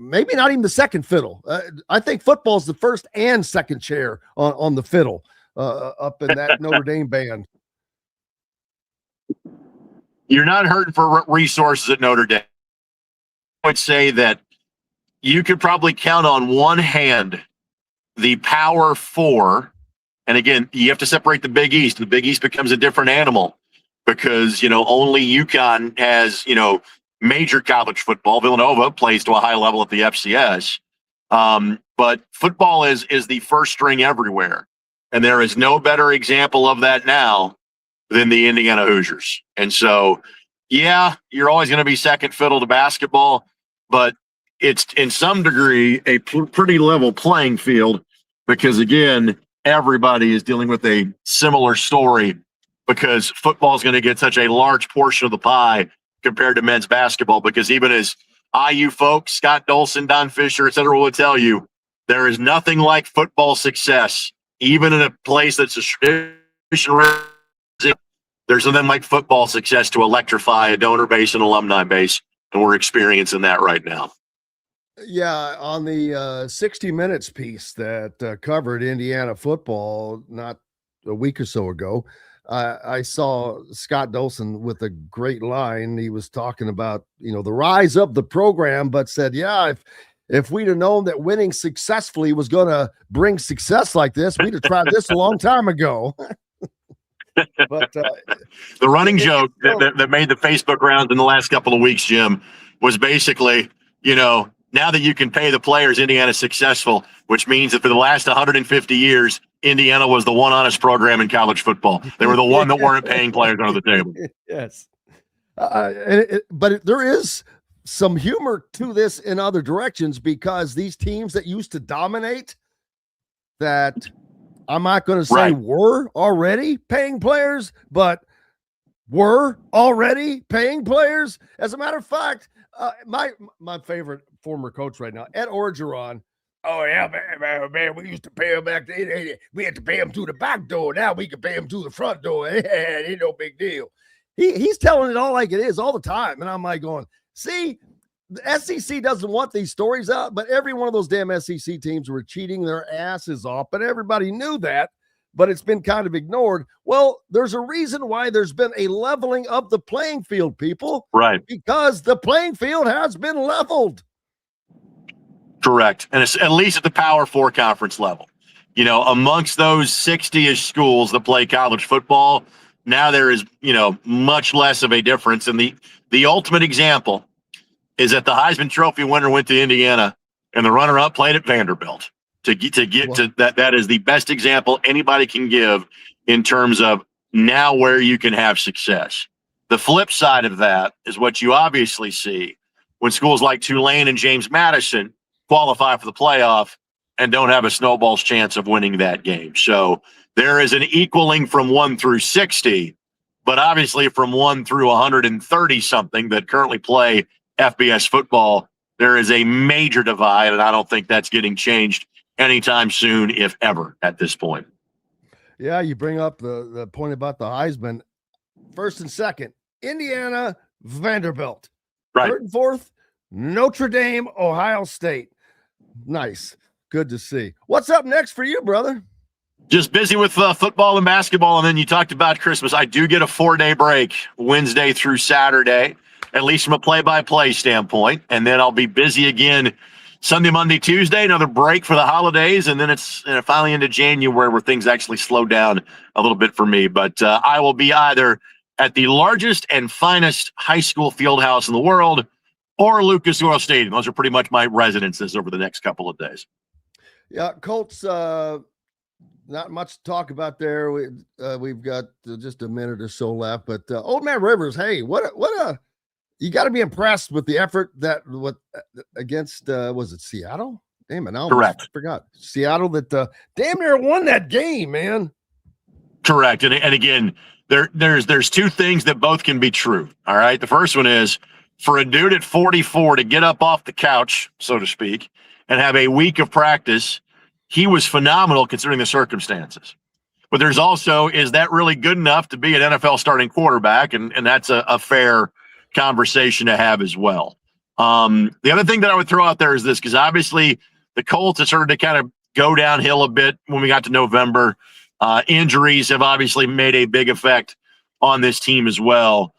S6: Maybe not even the second fiddle. I think football's the first and second chair on the fiddle up in that Notre Dame band.
S10: You're not hurting for resources at Notre Dame. I would say that you could probably count on one hand the Power Four. And again, you have to separate the Big East. The Big East becomes a different animal because, only UConn has, major college football. Villanova plays to a high level at the FCS. But football is the first string everywhere. And there is no better example of that now than the Indiana Hoosiers. And so, yeah, you're always going to be second fiddle to basketball, but it's in some degree a pretty level playing field because, again, everybody is dealing with a similar story because football is going to get such a large portion of the pie compared to men's basketball, because even as IU folks, Scott Dolson, Don Fischer, et cetera, will tell you, there is nothing like football success, even in a place that's a tradition. There's nothing like football success to electrify a donor base and alumni base, and we're experiencing that right now.
S6: Yeah, on the 60 Minutes piece that covered Indiana football not a week or so ago, I saw Scott Dolson with a great line. He was talking about, the rise of the program, but said, yeah, if we'd have known that winning successfully was going to bring success like this, we'd have tried this a long time ago. But
S10: the running joke that made the Facebook rounds in the last couple of weeks, Jim, was basically, now that you can pay the players, Indiana's successful, which means that for the last 150 years, Indiana was the one honest program in college football. They were the one that weren't paying players under the table.
S6: Yes. But there is some humor to this in other directions, because these teams that used to dominate, that I'm not going to say were already paying players, but were already paying players. As a matter of fact, my favorite former coach right now, Ed Orgeron. Oh, yeah, man, we used to pay him back then. We had to pay him through the back door. Now we can pay him through the front door. It ain't no big deal. He's telling it all like it is all the time. And I'm like going, see, the SEC doesn't want these stories out, but every one of those damn SEC teams were cheating their asses off, but everybody knew that, but it's been kind of ignored. Well, there's a reason why there's been a leveling of the playing field, people.
S10: Right.
S6: Because the playing field has been leveled.
S10: Correct. And it's at least at the Power Four conference level. Amongst those 60-ish schools that play college football, now there is, much less of a difference. And the ultimate example is that the Heisman Trophy winner went to Indiana and the runner-up played at Vanderbilt. To get to that is the best example anybody can give in terms of now where you can have success. The flip side of that is what you obviously see when schools like Tulane and James Madison qualify for the playoff and don't have a snowball's chance of winning that game. So there is an equaling from 1 through 60, but obviously from 1 through 130 something that currently play FBS football, there is a major divide, and I don't think that's getting changed anytime soon, if ever, at this point.
S6: Yeah, you bring up the point about the Heisman. First and second, Indiana, Vanderbilt.
S10: Right.
S6: Third and fourth, Notre Dame, Ohio State. Nice. Good to see. What's up next for you, brother?
S10: Just busy with football and basketball, and then you talked about Christmas. I do get a 4-day break, Wednesday through Saturday, at least from a play-by-play standpoint, and then I'll be busy again Sunday, Monday, Tuesday, another break for the holidays, and then it's finally into January where things actually slow down a little bit for me. But I will be either at the largest and finest high school field house in the world or Lucas Oil Stadium. Those are pretty much my residences over the next couple of days.
S6: Yeah, Colts, not much to talk about there. We've got just a minute or so left, but Old Man Rivers, hey, you got to be impressed with the effort against was it Seattle? Damn it, I
S10: Correct.
S6: Forgot Seattle that damn near won that game, man.
S10: Correct, and again, there's two things that both can be true. All right, the first one is for a dude at 44 to get up off the couch, so to speak, and have a week of practice. He was phenomenal considering the circumstances. But there's also, is that really good enough to be an NFL starting quarterback? And that's a fair conversation to have as well. The other thing that I would throw out there is this, because obviously the Colts have started to kind of go downhill a bit when we got to November. Injuries have obviously made a big effect on this team as well.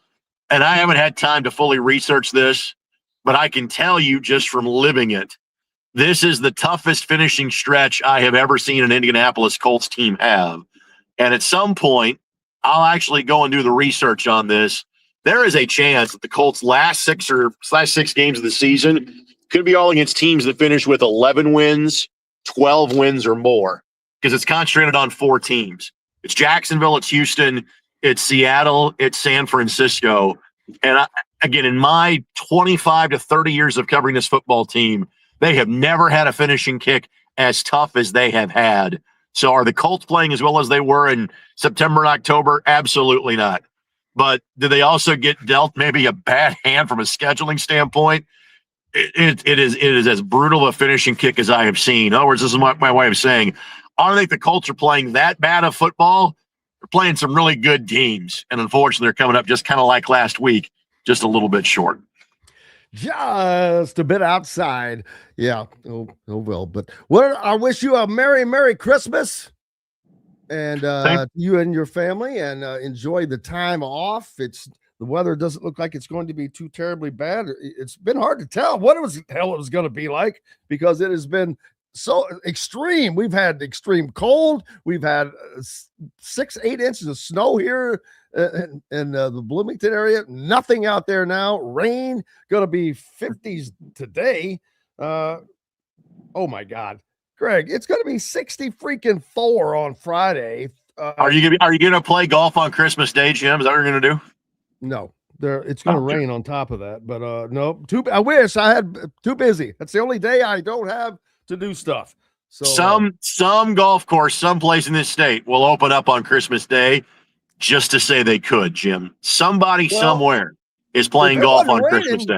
S10: And I haven't had time to fully research this, but I can tell you just from living it, this is the toughest finishing stretch I have ever seen an Indianapolis Colts team have. And at some point, I'll actually go and do the research on this. There is a chance that the Colts' last six games of the season could be all against teams that finish with 11 wins, 12 wins or more, because it's concentrated on 4 teams. It's Jacksonville, it's Houston, it's Seattle, it's San Francisco. And again, in my 25 to 30 years of covering this football team, they have never had a finishing kick as tough as they have had. So are the Colts playing as well as they were in September and October? Absolutely not. But did they also get dealt maybe a bad hand from a scheduling standpoint? It is as brutal a finishing kick as I have seen. In other words, this is my way of saying, I don't think the Colts are playing that bad of football. They're playing some really good teams. And unfortunately, they're coming up just kind of like last week, just a little bit short.
S6: Just a bit outside. Yeah. Oh well. But I wish you a Merry Christmas. And you and your family, and enjoy the time off. The weather doesn't look like it's going to be too terribly bad. It's been hard to tell what it was going to be like, because it has been so extreme. We've had extreme cold. We've had 6-8 inches of snow here in the Bloomington area. Nothing out there now. Rain, going to be 50s today. Oh my God. Greg, it's going to be 64 on Friday.
S10: Are you gonna play golf on Christmas Day, Jim? Is that what you're gonna do?
S6: No, it's going to rain on top of that. But no, I wish I had too busy. That's the only day I don't have to do stuff. So some golf course, someplace in this state will open up on Christmas Day just to say they could. Jim, somebody somewhere is playing golf on Christmas Day.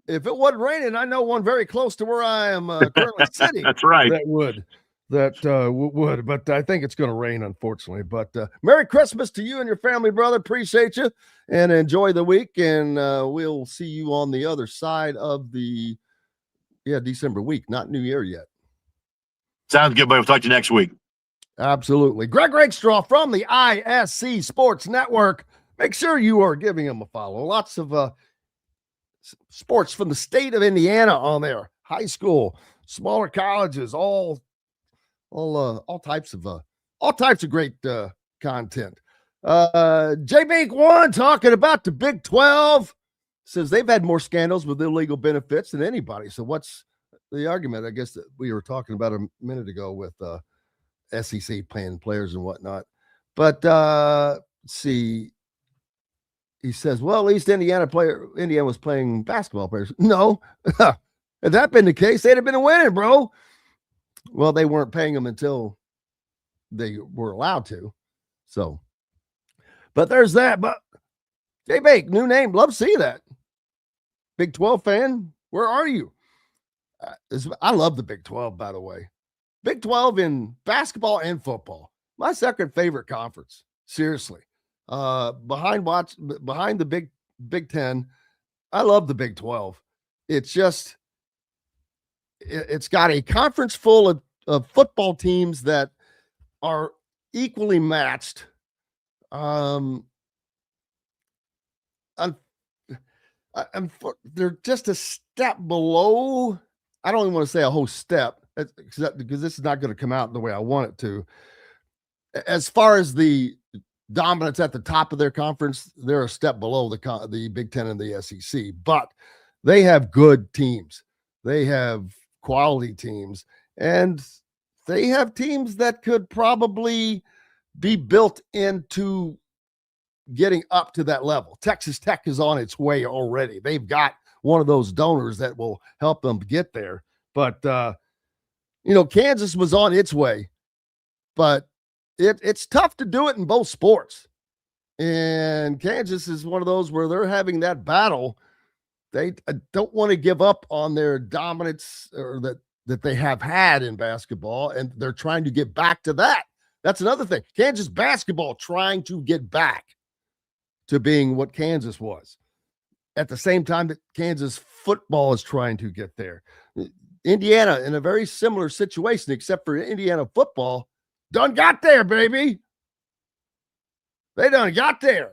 S6: If it wasn't raining, I know one very close to where I am currently sitting.
S10: That's right.
S6: That would. But I think it's going to rain, unfortunately. But Merry Christmas to you and your family, brother. Appreciate you, and enjoy the week. And we'll see you on the other side of the December week, not New Year yet.
S10: Sounds good, buddy. We'll talk to you next week.
S6: Absolutely. Greg Rakestraw from the ISC Sports Network. Make sure you are giving him a follow. Lots of sports from the state of Indiana on there. High school, smaller colleges, all types of great content. JBake1 talking about the Big 12, says they've had more scandals with illegal benefits than anybody. So what's the argument? I guess that we were talking about a minute ago with SEC paying players and whatnot. But let's see. He says, well, at least Indiana was playing basketball players. No, Had that been the case, they'd have been winning, bro. Well, they weren't paying them until they were allowed to. So, but there's that. But Jay Bake, new name. Love to see that. Big 12 fan, where are you? I love the Big 12, by the way. Big 12 in basketball and football. My second favorite conference. Seriously. Behind the Big 10, I love the Big 12. It's just, it's got a conference full of football teams that are equally matched. They're just a step below. I don't even want to say a whole step because this is not going to come out the way I want it to. As far as the dominance at the top of their conference, they're a step below the Big Ten and the SEC, but they have good teams. They have quality teams, and they have teams that could probably be built into getting up to that level. Texas Tech is on its way already. They've got one of those donors that will help them get there. But, Kansas was on its way, but it's tough to do it in both sports. And Kansas is one of those where they're having that battle. They don't want to give up on their dominance or that they have had in basketball, and they're trying to get back to that. That's another thing. Kansas basketball trying to get back to being what Kansas was. At the same time that Kansas football is trying to get there. Indiana in a very similar situation, except for Indiana football, done got there, baby. They done got there.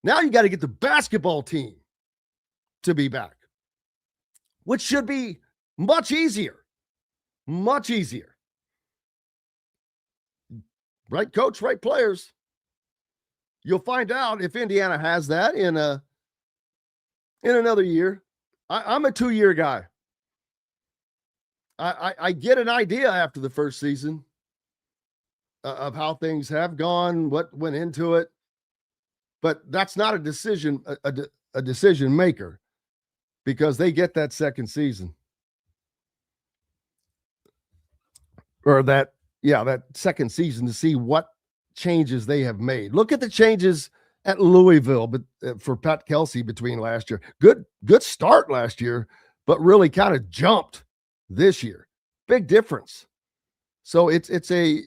S6: Now you got to get the basketball team to be back, which should be much easier. Much easier. Right coach, right players. You'll find out if Indiana has that in another year. I'm a 2-year guy. I get an idea after the first season of how things have gone, what went into it, but that's not a decision maker because they get that second season or that second season to see what changes they have made. Look at the changes at Louisville, but for Pat Kelsey between last year, good start last year, but really kind of jumped this year. Big difference. So it's a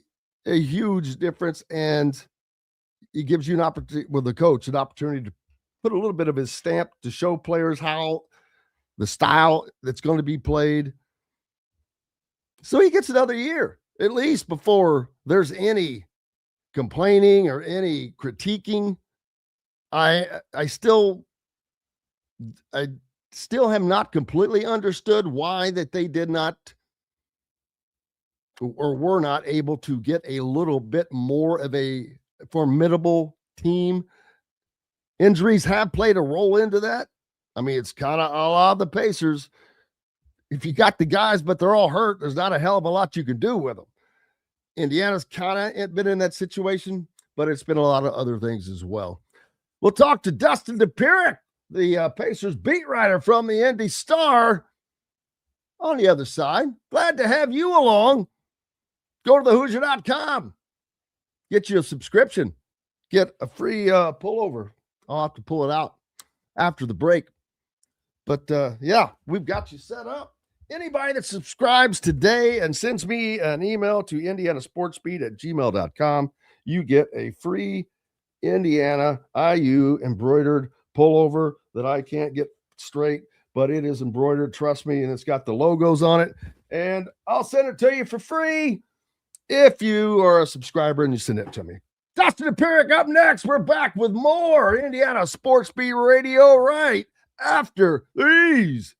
S6: huge difference, and it gives you an opportunity with the coach, an opportunity to put a little bit of his stamp to show players how the style that's going to be played. So he gets another year at least before there's any complaining or any critiquing. I still have not completely understood why that they did not or were not able to get a little bit more of a formidable team. Injuries have played a role into that. I mean, it's kind of a la the Pacers. If you got the guys, but they're all hurt, there's not a hell of a lot you can do with them. Indiana's kind of been in that situation, but it's been a lot of other things as well. We'll talk to Dustin Dopirak, the Pacers beat writer from the Indy Star, on the other side. Glad to have you along. Go to thehoosier.com. Get you a subscription. Get a free pullover. I'll have to pull it out after the break. But, we've got you set up. Anybody that subscribes today and sends me an email to indianasportsbeat@gmail.com, you get a free Indiana IU embroidered pullover that I can't get straight, but it is embroidered, trust me, and it's got the logos on it. And I'll send it to you for free if you are a subscriber and you send it to me. Dustin Dopirak up next. We're back with more Indiana Sports Beat Radio right after these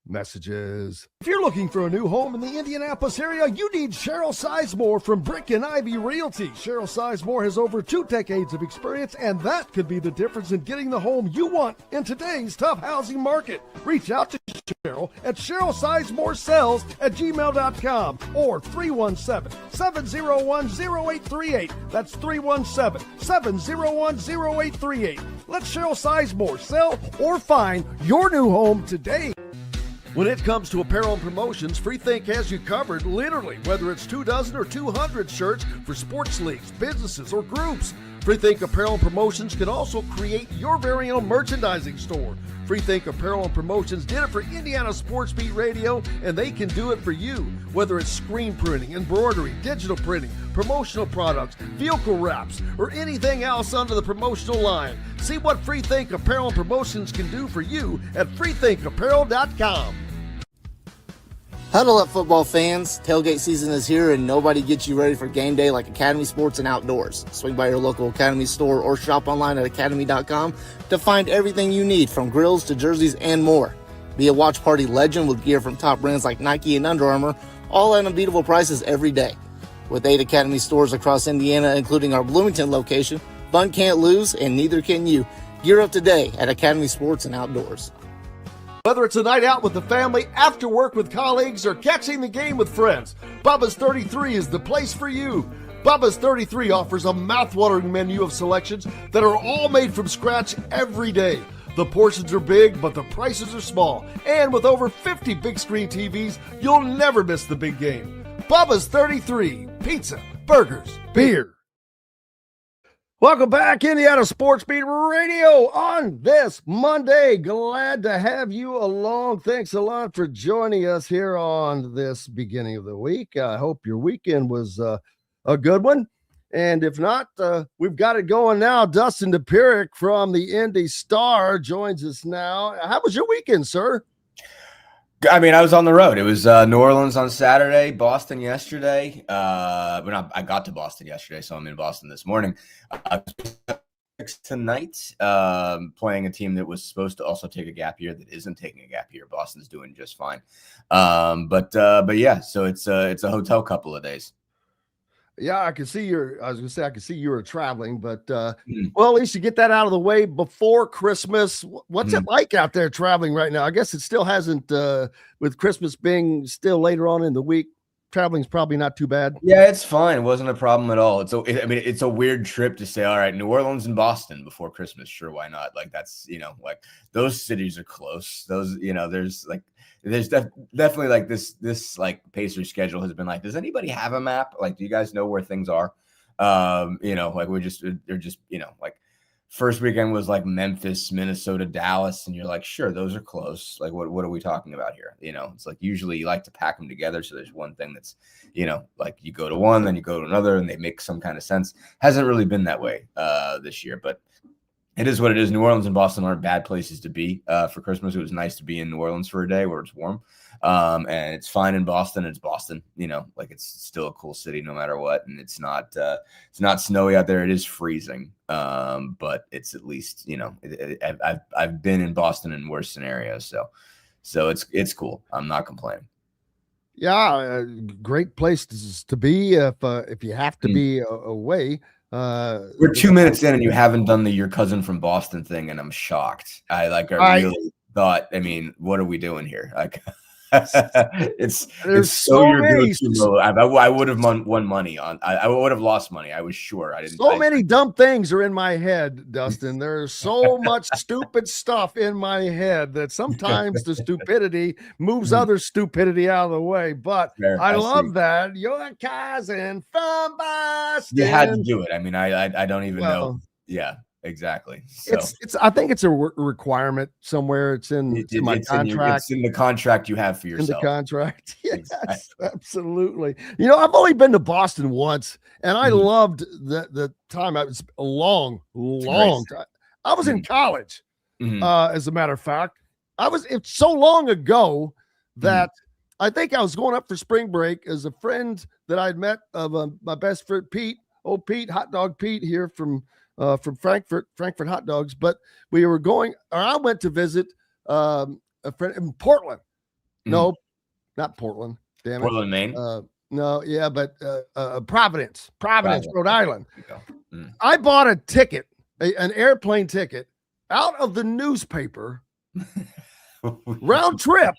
S6: messages. If you're looking for a new home in the Indianapolis area, you need Cheryl Sizemore from Brick and Ivy Realty. Cheryl Sizemore has over 2 decades of experience, and that could be the difference in getting the home you want in today's tough housing market. Reach out to Cheryl at CherylSizemore@gmail.com or 317-701-0838. That's 317-701-0838. Let Cheryl Sizemore sell or find your new home today. When it comes to apparel and promotions, Freethink has you covered, literally, whether it's 24 or 200 shirts for sports leagues, businesses, or groups. Freethink Apparel and Promotions can also create your very own merchandising store. Freethink Apparel and Promotions did it for Indiana Sports Beat Radio, and they can do it for you. Whether it's screen printing, embroidery, digital printing, promotional products, vehicle wraps, or anything else under the promotional line. See what Freethink Apparel and Promotions can do for you at freethinkapparel.com.
S7: Huddle up, football fans. Tailgate season is here, and nobody gets you ready for game day like Academy Sports and Outdoors. Swing by your local Academy store or shop online at academy.com to find everything you need, from grills to jerseys and more. Be a watch party legend with gear from top brands like Nike and Under Armour, all at unbeatable prices every day. With 8 Academy stores across Indiana, including our Bloomington location, fun can't lose, and neither can you. Gear up today at Academy Sports and Outdoors.
S6: Whether it's a night out with the family, after work with colleagues, or catching the game with friends, Bubba's 33 is the place for you. Bubba's 33 offers a mouthwatering menu of selections that are all made from scratch every day. The portions are big, but the prices are small. And with over 50 big screen TVs, you'll never miss the big game. Bubba's 33, pizza, burgers, beer. Welcome back, Indiana Sports Beat Radio on this Monday. Glad to have you along. Thanks a lot for joining us here on this beginning of the week. I hope your weekend was a good one. And if not, we've got it going now. Dustin Dopirak from the Indy Star joins us now. How was your weekend, sir?
S11: I mean, I was on the road. It was New Orleans on Saturday, Boston yesterday. I got to Boston yesterday, so I'm in Boston this morning. Tonight, playing a team that was supposed to also take a gap year that isn't taking a gap year. Boston's doing just fine. But yeah, so it's a hotel couple of days.
S6: Yeah, I can see I can see you were traveling, but well, at least you get that out of the way before Christmas. What's it like out there traveling right now? I guess it still hasn't, with Christmas being still later on in the week, traveling's probably not too bad.
S11: Yeah, it's fine. It wasn't a problem at all. It's a weird trip to say, all right, New Orleans and Boston before Christmas. Sure, why not? Like, that's, like those cities are close. Those, there's definitely like this like Pacers schedule has been like, does anybody have a map? Like, do you guys know where things are? They're just, like first weekend was like Memphis, Minnesota, Dallas. And you're like, sure, those are close. Like, what are we talking about here? It's like, usually you like to pack them together. So there's one thing that's, like you go to one, then you go to another and they make some kind of sense. Hasn't really been that way this year, but it is what it is. New Orleans and Boston aren't bad places to be for Christmas. It was nice to be in New Orleans for a day where it's warm. And it's fine in Boston. It's Boston, like it's still a cool city no matter what. And it's not snowy out there. It is freezing. But it's at least, I've been in Boston in worse scenarios. So it's cool. I'm not complaining.
S6: Yeah. Great place to be if you have to be away.
S11: We're 2 minutes in and you haven't done the your cousin from Boston thing, and I'm shocked. I really thought, what are we doing here? Like, it's so your go-to. I would have won money on. I would have lost money. I was sure. I didn't.
S6: Many dumb things are in my head, Dustin. There's so much stupid stuff in my head that sometimes the stupidity moves other stupidity out of the way. But I love that your cousin from Boston.
S11: You had to do it. I don't even know. Yeah. Exactly. So
S6: I think it's a requirement somewhere. It's in my contract.
S11: It's in the contract you have for yourself.
S6: In the contract. Yes, exactly. Absolutely. I've only been to Boston once, and I loved the time. It was a long time. I was in college, as a matter of fact. It's so long ago that I think I was going up for spring break as a friend that I'd met of my best friend, Pete, Hot Dog Pete here from Frankfurt Hot Dogs, but I went to visit a friend in Portland. No, not Portland. Damn it.
S11: Portland, Maine.
S6: No, yeah, but Providence, Rhode Island. I bought a ticket, an airplane ticket, out of the newspaper, round trip.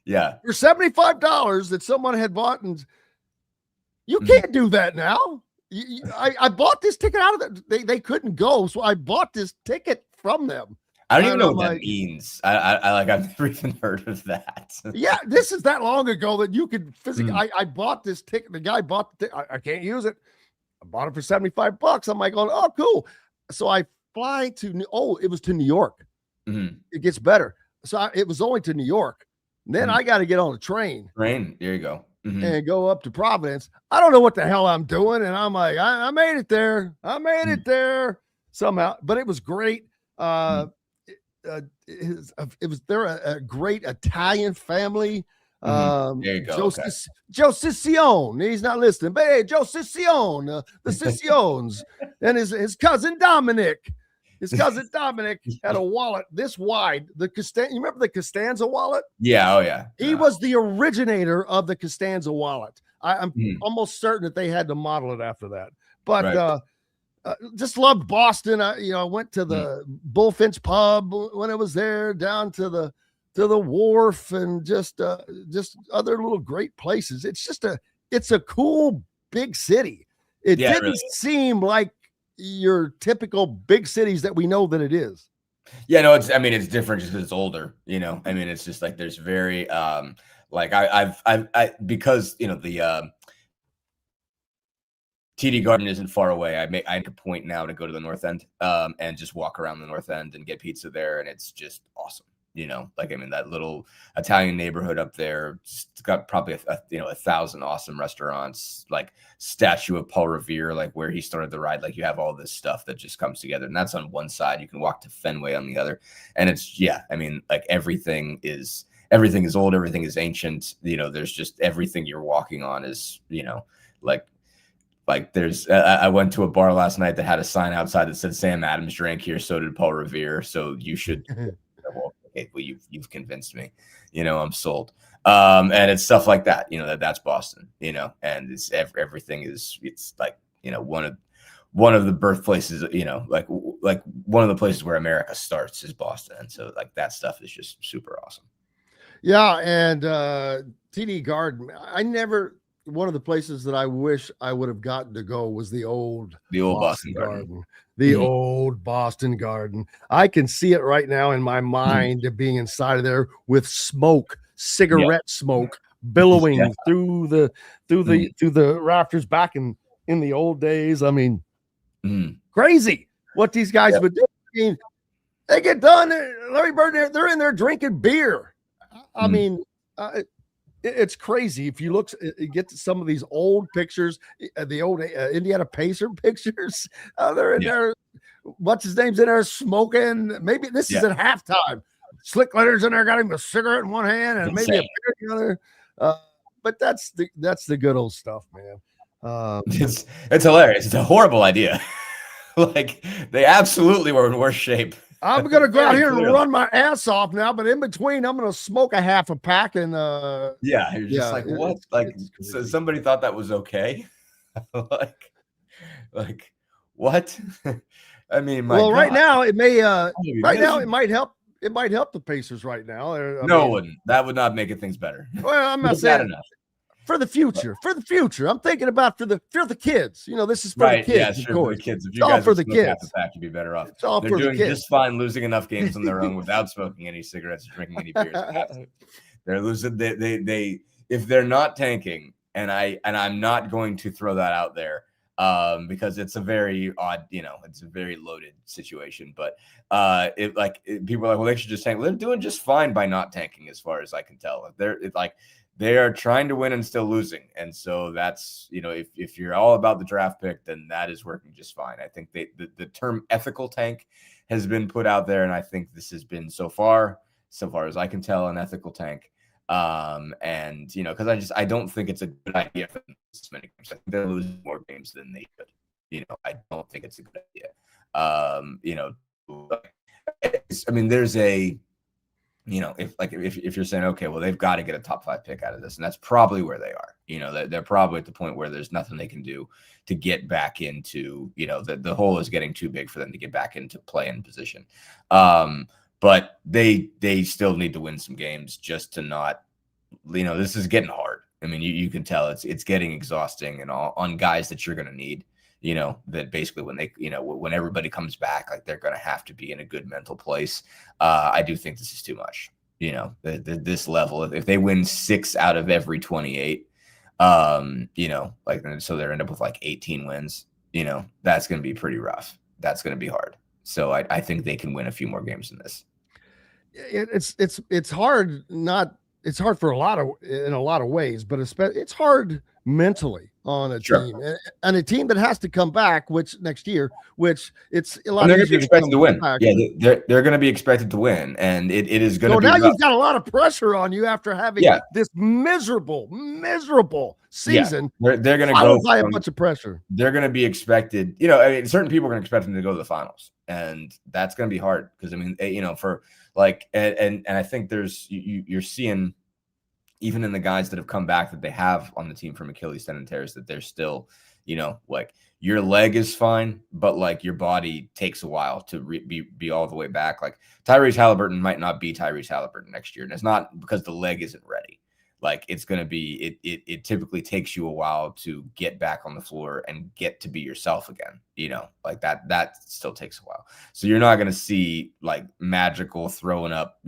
S11: Yeah,
S6: for $75 that someone had bought, and you can't do that now. I bought this ticket out of they couldn't go, so I bought this ticket from them.
S11: I don't even know
S6: I'm
S11: what that
S6: like,
S11: means. I've never even heard of that.
S6: yeah, this is that long ago that you could physically.
S11: Mm.
S6: I bought this ticket. The guy bought the I can't use it. I bought it for $75. I'm like, oh, cool. So I fly to it was to New York.
S11: Mhm.
S6: It gets better. So it was only to New York. Then I got to get on a train.
S11: Train. There you go.
S6: And go up to Providence. I don't know what the hell I'm doing. And I'm like, I made it there. I made it there somehow. But it was great. It was they're a great Italian family.
S11: There you go.
S6: Joe Ciccione. He's not listening, but hey, Joe Ciccione, the Cicciones, and his cousin Dominic. His cousin Dominic had a wallet this wide. You remember the Costanza wallet?
S11: Yeah. Oh, yeah.
S6: He was the originator of the Costanza wallet. I'm almost certain that they had to model it after that. But just loved Boston. I went to the Bullfinch pub when I was there, down to the wharf, and just other little great places. It's a cool big city. It didn't really seem like your typical big cities that we know that it is.
S11: Yeah, no, it's different just because it's older, it's just like there's very like I because the TD Garden isn't far away. I make a point now to go to the North End and just walk around the North End and get pizza there, and it's just awesome. That little Italian neighborhood up there, it's got probably 1,000 awesome restaurants, like statue of Paul Revere, like where he started the ride. Like you have all this stuff that just comes together, and that's on one side. You can walk to Fenway on the other, and it's like everything is old, everything is ancient. There's just everything you're walking on is like there's I went to a bar last night that had a sign outside that said Sam Adams drank here, so did Paul Revere, so you should. Okay, well, you've convinced me. I'm sold. And it's stuff like that. That's Boston. And it's everything is. It's like one of the birthplaces. Like one of the places where America starts is Boston, and so like that stuff is just super awesome.
S6: Yeah, and TD Garden. One of the places that I wish I would have gotten to go was the old
S11: Boston Garden.
S6: The old Boston Garden. I can see it right now in my mind of being inside of there with cigarette smoke billowing through the rafters back in the old days. Crazy what these guys would do. They get done. Larry Bird, they're in there drinking beer. It's crazy. If you get to some of these old pictures, the old Indiana Pacer pictures, they're in there. What's his name's in there smoking? Maybe this is at halftime. Slick Leonard's in there, got him a cigarette in one hand and maybe a beer in the other. But that's the good old stuff, man.
S11: It's hilarious. It's a horrible idea. Like they absolutely were in worse shape.
S6: I'm gonna go out here and run my ass off now, but in between, I'm gonna smoke a half a pack and
S11: you're just like what? Like so somebody thought that was okay? like what?
S6: Right now it may it might help. It might help the Pacers right now.
S11: It wouldn't. That would not make it things better.
S6: Well, I'm not saying enough. For the future, I'm thinking about for the kids. This is for the kids. Yeah,
S11: sure, for the kids. If you
S6: guys
S11: all for
S6: the kids,
S11: the pack, you'd be better off.
S6: It's all
S11: They're
S6: for
S11: doing
S6: the kids.
S11: Just fine, losing enough games on their own without smoking any cigarettes or drinking any beers. They're losing. They if they're not tanking, and I'm not going to throw that out there because it's a very odd, it's a very loaded situation. But people are like, well, they should just tank. They're doing just fine by not tanking, as far as I can tell. They are trying to win and still losing. And so that's, if you're all about the draft pick, then that is working just fine. I think the term ethical tank has been put out there. And I think this has been so far as I can tell, an ethical tank. Because I don't think it's a good idea for them to many games. I think they're losing more games than they should. I don't think it's a good idea. There's a, if you're saying, okay, well, they've got to get a top 5 pick out of this, and that's probably where they are. They're probably at the point where there's nothing they can do to get back into, the hole is getting too big for them to get back into play in position. But they still need to win some games just to not, this is getting hard. You can tell it's getting exhausting and all on guys that you're going to need. that basically when they, when everybody comes back, like they're going to have to be in a good mental place. I do think this is too much, this level. If they win 6 out of every 28, so they're end up with like 18 wins, that's going to be pretty rough. That's going to be hard. So I think they can win a few more games than this.
S6: It's hard. It's hard for in a lot of ways, but it's hard mentally on a team and a team that has to come back, which next year, which it's a lot.
S11: They're going to be expected to win. Back. Yeah, they're going to be expected to win, and it is going to. So
S6: now you've got a lot of pressure on you after having this miserable season.
S11: Yeah. They're going to go
S6: by a bunch of pressure.
S11: They're going to be expected. Certain people are going to expect them to go to the finals, and that's going to be hard because for like and I think you're seeing. Even in the guys that have come back that they have on the team from Achilles tendon tears, that they're still, like your leg is fine, but like your body takes a while to be all the way back. Like Tyrese Halliburton might not be Tyrese Halliburton next year. And it's not because the leg isn't ready. Like it's going to be, it typically takes you a while to get back on the floor and get to be yourself again, like that still takes a while. So you're not going to see like magical throwing up,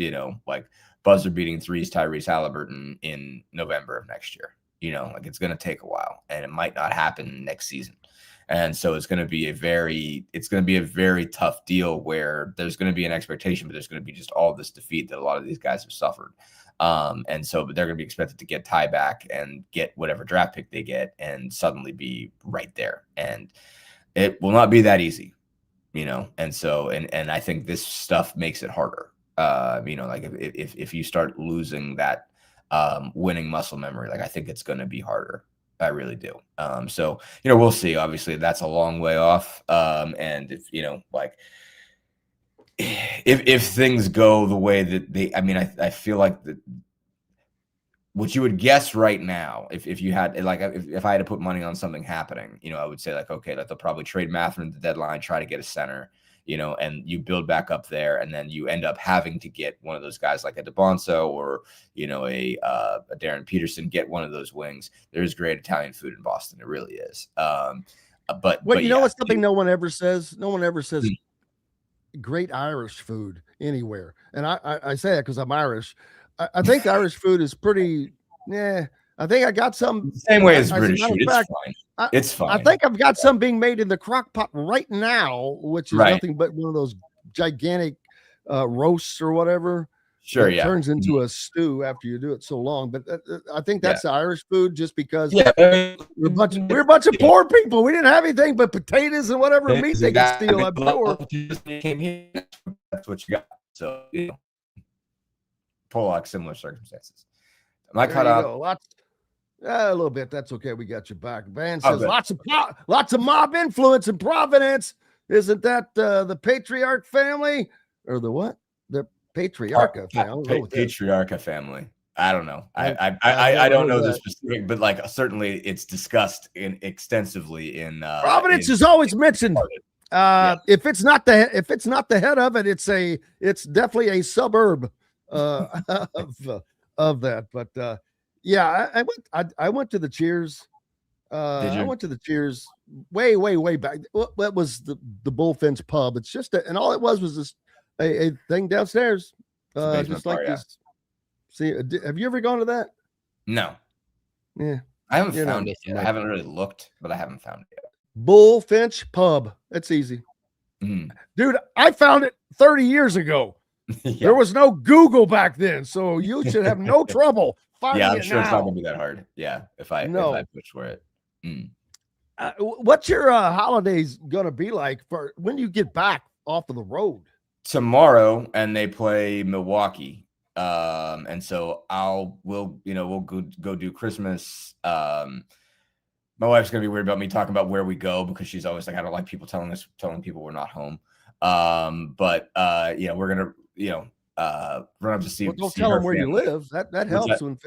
S11: like buzzer beating threes Tyrese Halliburton in November of next year. Like it's going to take a while and it might not happen next season. And so it's going to be a very tough deal where there's going to be an expectation, but there's going to be just all this defeat that a lot of these guys have suffered. But they're going to be expected to get tie back and get whatever draft pick they get and suddenly be right there. And it will not be that easy, And so, and I think this stuff makes it harder. Like if you start losing that winning muscle memory, like I think it's going to be harder. I really do. So, we'll see. Obviously, that's a long way off. And if, if things go the way that I feel like what you would guess right now, if you had if I had to put money on something happening, I would say like, okay, that they'll probably trade Mathurin at the deadline, try to get a center. And you build back up there, and then you end up having to get one of those guys like a DeBonso or, a Darren Peterson, get one of those wings. There's great Italian food in Boston. It really is. What's
S6: something no one ever says? No one ever says great Irish food anywhere. And I say that because I'm Irish. I think Irish food is pretty, I think I got some.
S11: The same way as British food. It's fine. It's fine.
S6: I think I've got some being made in the crock pot right now, which is nothing but one of those gigantic roasts or whatever.
S11: Sure,
S6: It turns into a stew after you do it so long. But I think that's Irish food just because we're a bunch of poor people. We didn't have anything but potatoes and whatever meat they could steal. I'm sure.
S11: That's what you got. So, Pollock, similar circumstances. Am I cut out?
S6: A little bit. That's okay. We got your back. Van says lots of mob influence in Providence. Isn't that the Patriarch family or the what? The Patriarcha family.
S11: Patriarcha family. I don't know. I don't know the specific, but like certainly it's discussed extensively in
S6: Providence is always mentioned. If it's not the head of it, it's definitely a suburb of that. But I went to the Cheers. I went to the Cheers way back. That was the Bullfinch pub. It's just and all it was just a thing downstairs. Just like this. See, have you ever gone to that?
S11: No.
S6: Yeah.
S11: I haven't found it yet. I haven't really looked, but I haven't found it yet.
S6: Bullfinch pub. It's easy. Dude, I found it 30 years ago. There was no Google back then, so you should have no trouble finding it.
S11: I'm sure it's not gonna be that hard. Yeah, if I push for it.
S6: What's your holidays gonna be like for when you get back off of the road?
S11: Tomorrow, and they play Milwaukee. And so we'll go do Christmas. My wife's gonna be weird about me talking about where we go because she's always like, I don't like people telling people we're not home. But we're gonna run up to see.
S6: Well, don't tell them where you live. That helps. Don't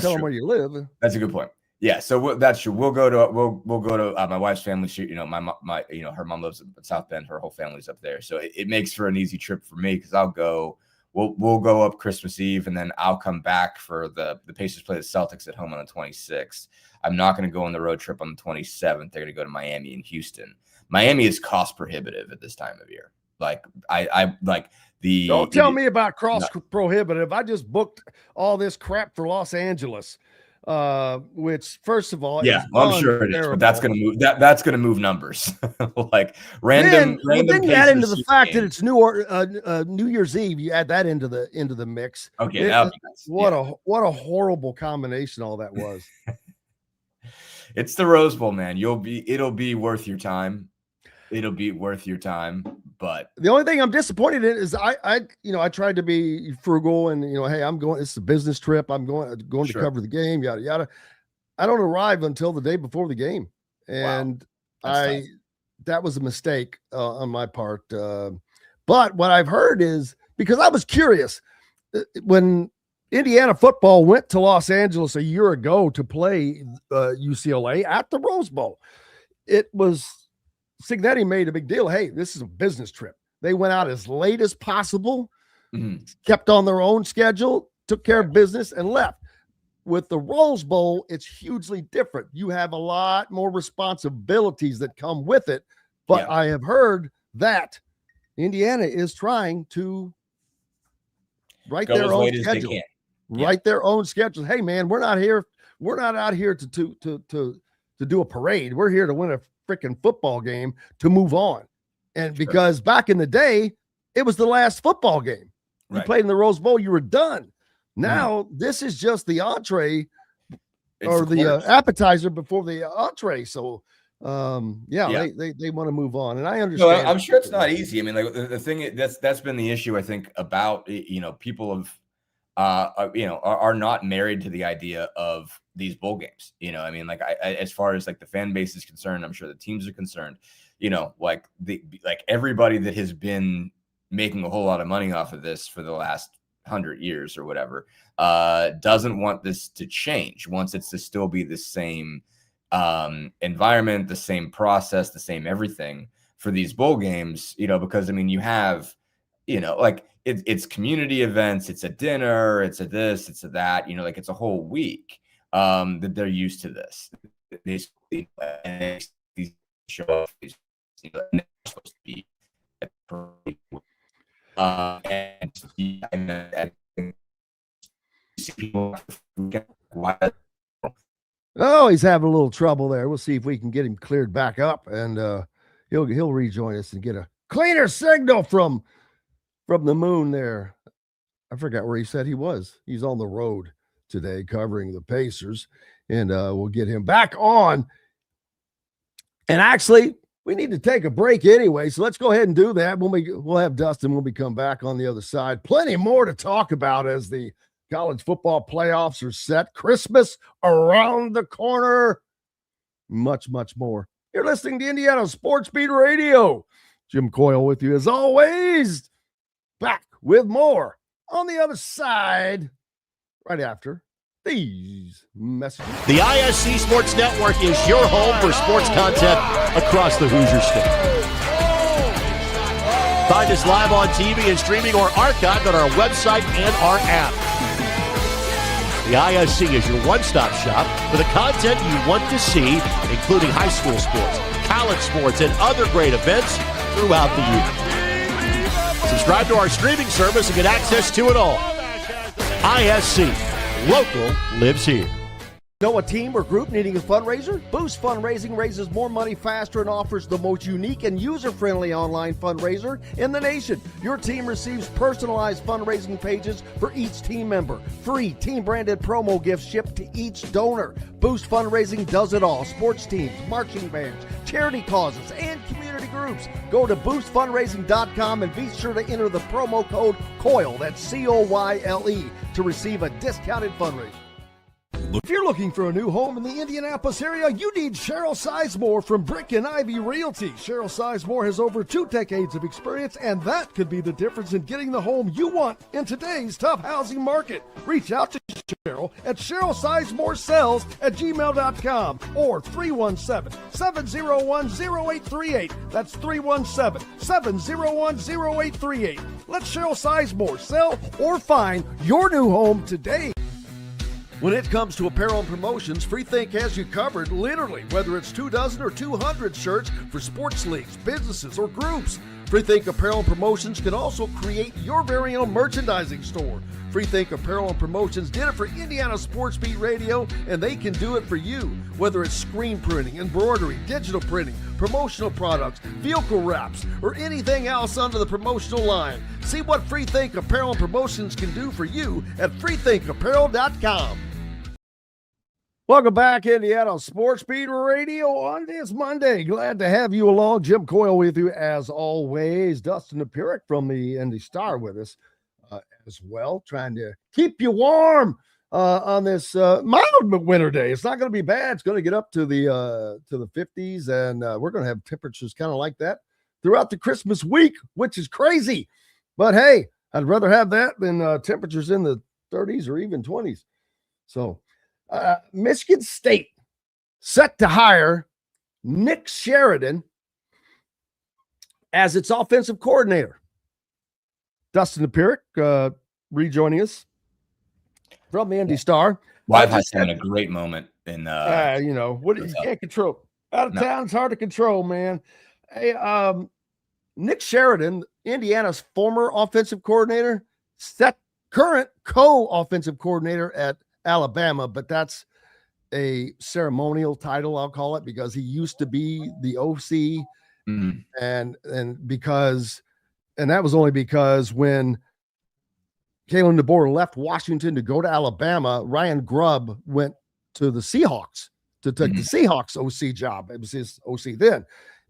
S6: tell them where you live.
S11: That's a good point. Yeah, so that's true. We'll go to my wife's family. Her mom lives in South Bend. Her whole family's up there, so it makes for an easy trip for me because I'll go we'll go up Christmas Eve, and then I'll come back for the Pacers play the Celtics at home on the 26th. I'm not going to go on the road trip on the 27th. They're going to go to Miami and Houston. Miami is cost prohibitive at this time of year. Like I like the.
S6: Don't tell me about prohibitive. I just booked all this crap for Los Angeles, which first of all,
S11: yeah, well, I'm sure it is, but that's going to move. That's going to move numbers. Like random.
S6: Then you add into the fact that it's New Year's Eve. You add that into the mix.
S11: Okay, nice.
S6: What a horrible combination all that was.
S11: It's the Rose Bowl, man. It'll be worth your time. It'll be worth your time. But
S6: the only thing I'm disappointed in is I tried to be frugal and hey, I'm going. It's a business trip. I'm going to cover the game. Yada yada. I don't arrive until the day before the game, and
S11: wow.
S6: that was a mistake on my part. But what I've heard is, because I was curious when Indiana football went to Los Angeles a year ago to play UCLA at the Rose Bowl, it was Cignetti made a big deal. Hey, this is a business trip. They went out as late as possible, kept on their own schedule, took care of business, and left. With the Rose Bowl, it's hugely different. You have a lot more responsibilities that come with it. But I have heard that Indiana is trying to write their own schedule. Write their own schedule. Hey, man, we're not here. We're not out here to do a parade. We're here to win a freaking football game to move on. And because back in the day, it was the last football game. You played in the Rose Bowl, you were done. Now this is just the entree or the appetizer before the entree. So they want to move on, and I understand.
S11: No, I'm sure it's not easy. I mean, like the thing that's been the issue, I think, about people have are not married to the idea of these bowl games. I mean, like I as far as like the fan base is concerned, I'm sure the teams are concerned. Like everybody that has been making a whole lot of money off of this for the last 100 years or whatever doesn't want this to change. Wants it to still be the same environment, the same process, the same everything for these bowl games. Because I mean, you have like it's community events, it's a dinner, it's a this, it's a that, like it's a whole week that they're used to this. Basically, these show up, they're supposed to be
S6: oh, he's having a little trouble there. We'll see if we can get him cleared back up, and he'll rejoin us and get a cleaner signal from the moon there. I forgot where he said he was. He's on the road today covering the Pacers, and we'll get him back on. And actually, we need to take a break anyway, so let's go ahead and do that. We'll have Dustin when we come back on the other side. Plenty more to talk about as the college football playoffs are set. Christmas around the corner. Much, much more. You're listening to Indiana Sports Beat Radio. Jim Coyle with you as always. Back with more on the other side right after these messages.
S12: The ISC Sports Network is your home for sports content across the Hoosier State. Find us live on TV and streaming or archived on our website and our app. The ISC is your one-stop shop for the content you want to see, including high school sports, college sports, and other great events throughout the year. Subscribe to our streaming service and get access to it all. ISC. Local lives here.
S6: Know a team or group needing a fundraiser? Boost Fundraising raises more money faster and offers the most unique and user-friendly online fundraiser in the nation. Your team receives personalized fundraising pages for each team member. Free team-branded promo gifts shipped to each donor. Boost Fundraising does it all. Sports teams, marching bands, charity causes, and community groups. Go to boostfundraising.com and be sure to enter the promo code COYLE, that's COYLE, to receive a discounted fundraiser. If you're looking for a new home in the Indianapolis area, you need Cheryl Sizemore from Brick and Ivy Realty. Cheryl Sizemore has over 2 decades of experience, and that could be the difference in getting the home you want in today's tough housing market. Reach out to Cheryl at CherylSizemore@gmail.com or 317-701-0838. That's 317-701-0838. Let Cheryl Sizemore sell or find your new home today. When it comes to apparel and promotions, Freethink has you covered, literally, whether it's 24 or 200 shirts for sports leagues, businesses, or groups. Freethink Apparel and Promotions can also create your very own merchandising store. Freethink Apparel and Promotions did it for Indiana Sports Beat Radio, and they can do it for you. Whether it's screen printing, embroidery, digital printing, promotional products, vehicle wraps, or anything else under the promotional line. See what Freethink Apparel and Promotions can do for you at freethinkapparel.com. Welcome back, Indiana Sports Beat Radio on this Monday. Glad to have you along. Jim Coyle with you as always. Dustin Dopirak from the Indy Star with us as well, trying to keep you warm on this mild winter day. It's not going to be bad. It's going to get up to the 50s, and we're going to have temperatures kind of like that throughout the Christmas week, which is crazy. But hey, I'd rather have that than temperatures in the 30s or even 20s. So Michigan State set to hire Nick Sheridan as its offensive coordinator. Dustin Dopirak rejoining us from the Indy Star.
S11: Well, I've had a great moment in
S6: what you can't control. Out of town, it's hard to control, man. Hey, Nick Sheridan, Indiana's former offensive coordinator, current co-offensive coordinator at Alabama, but that's a ceremonial title, I'll call it, because he used to be the OC, and that was only because when Kaelon DeBoer left Washington to go to Alabama, Ryan Grubb went to the Seahawks to take the Seahawks OC job. It was his OC then,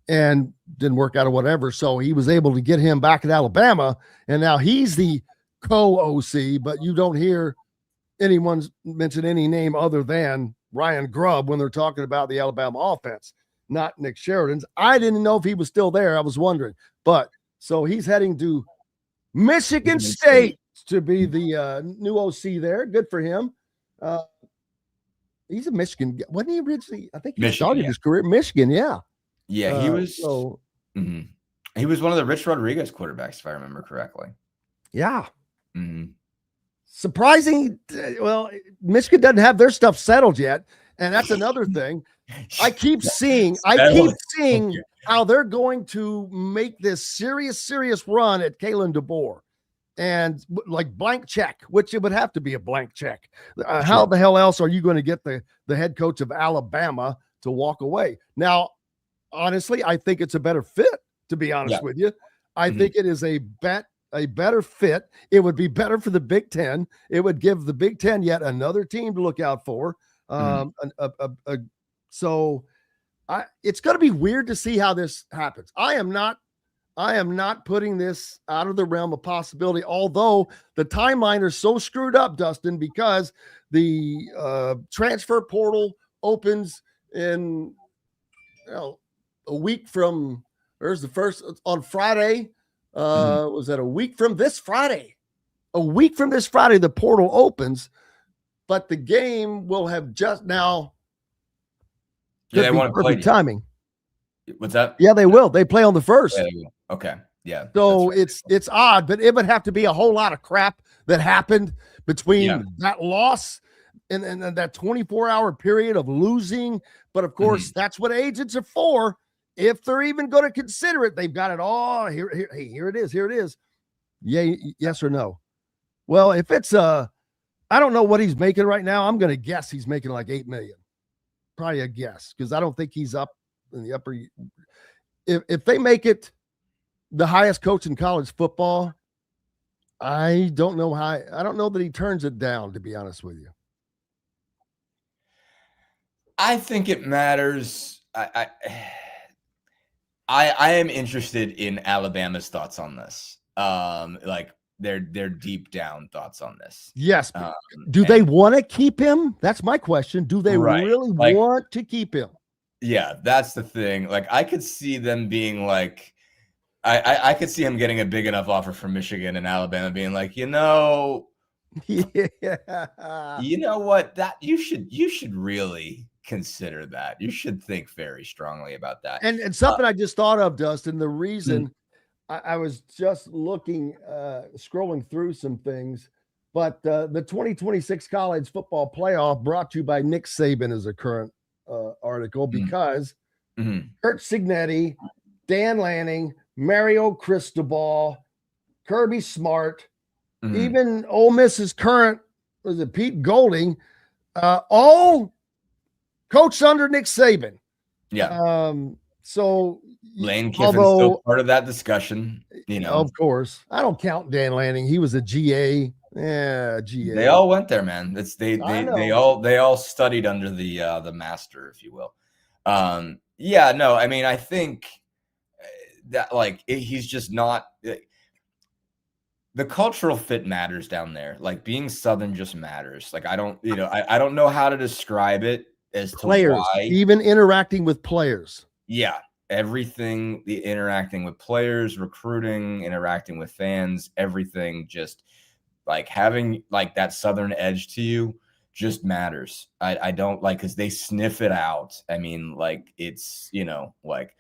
S6: and didn't work out or whatever. So he was able to get him back at Alabama, and now he's the co-OC, but you don't hear anyone mention any name other than Ryan Grubb when they're talking about the Alabama offense, not Nick Sheridan's. I didn't know if he was still there. I was wondering, but so he's heading to Michigan State to be the new OC there. Good for him. He's a Michigan. Wasn't he originally? I think he started his career at Michigan. Yeah.
S11: Yeah, he was. He was one of the Rich Rodriguez quarterbacks, if I remember correctly.
S6: Yeah. Surprising. Well, Michigan doesn't have their stuff settled yet, and that's another thing. I keep seeing how they're going to make this serious run at Kaelon DeBoer, and like blank check, which it would have to be a blank check. How the hell else are you going to get the head coach of Alabama to walk away? Now, honestly, I think it's a better fit, to be honest with you. I think it is a better fit. It would be better for the Big Ten. It would give the Big Ten yet another team to look out for. So it's going to be weird to see how this happens. I am not putting this out of the realm of possibility, although the timeline is so screwed up, Dustin, because the transfer portal opens in a week from, there's the first on Friday. Was that a week from this Friday? A week from this Friday, the portal opens, but the game will have just now.
S11: Yeah, they want to play
S6: timing.
S11: What's that?
S6: Yeah, they will. They play on the 1st.
S11: Yeah, okay. Yeah.
S6: So it's odd, but it would have to be a whole lot of crap that happened between that loss and that 24-hour period of losing. But of course, that's what agents are for. If they're even going to consider it, they've got it all. Here it is. Here it is. Yeah, yes or no. Well, if it's I don't know what he's making right now. I'm going to guess he's making like $8 million. Probably a guess, because I don't think he's up in the upper. If they make it the highest coach in college football, I don't know how. I don't know that he turns it down, to be honest with you.
S11: I think it matters. I am interested in Alabama's thoughts on this. Like their deep down thoughts on this.
S6: Yes. Do they want to keep him? That's my question. Do they really want to keep him?
S11: Yeah, that's the thing. Like I could see them being like, I could see him getting a big enough offer from Michigan and Alabama being like,
S6: Yeah.
S11: You know what? That you should really consider that. You should think very strongly about that.
S6: And something I just thought of, Dustin, the
S11: Mm.
S6: reason I was just looking, scrolling through some things, but the 2026 college football playoff brought to you by Nick Saban is a current article because Kurt Signetti, Dan Lanning, Mario Cristobal, Kirby Smart, even Ole Miss's current, was it Pete Golding, all coached under Nick Saban.
S11: Yeah.
S6: So
S11: Lane Kiffin's still part of that discussion, you know.
S6: Of course. I don't count Dan Lanning. He was a GA. Yeah, GA.
S11: They all went there, man. It's they all studied under the master, if you will. Yeah, no, I mean, I think that like he's just not the cultural fit matters down there. Like being Southern just matters. Like I don't know how to describe it as
S6: players,
S11: to why.
S6: Even interacting with players.
S11: Yeah, everything, the interacting with players, recruiting, interacting with fans, everything just like having like that Southern edge to you just matters. I don't like because they sniff it out. I mean, like it's, you know, like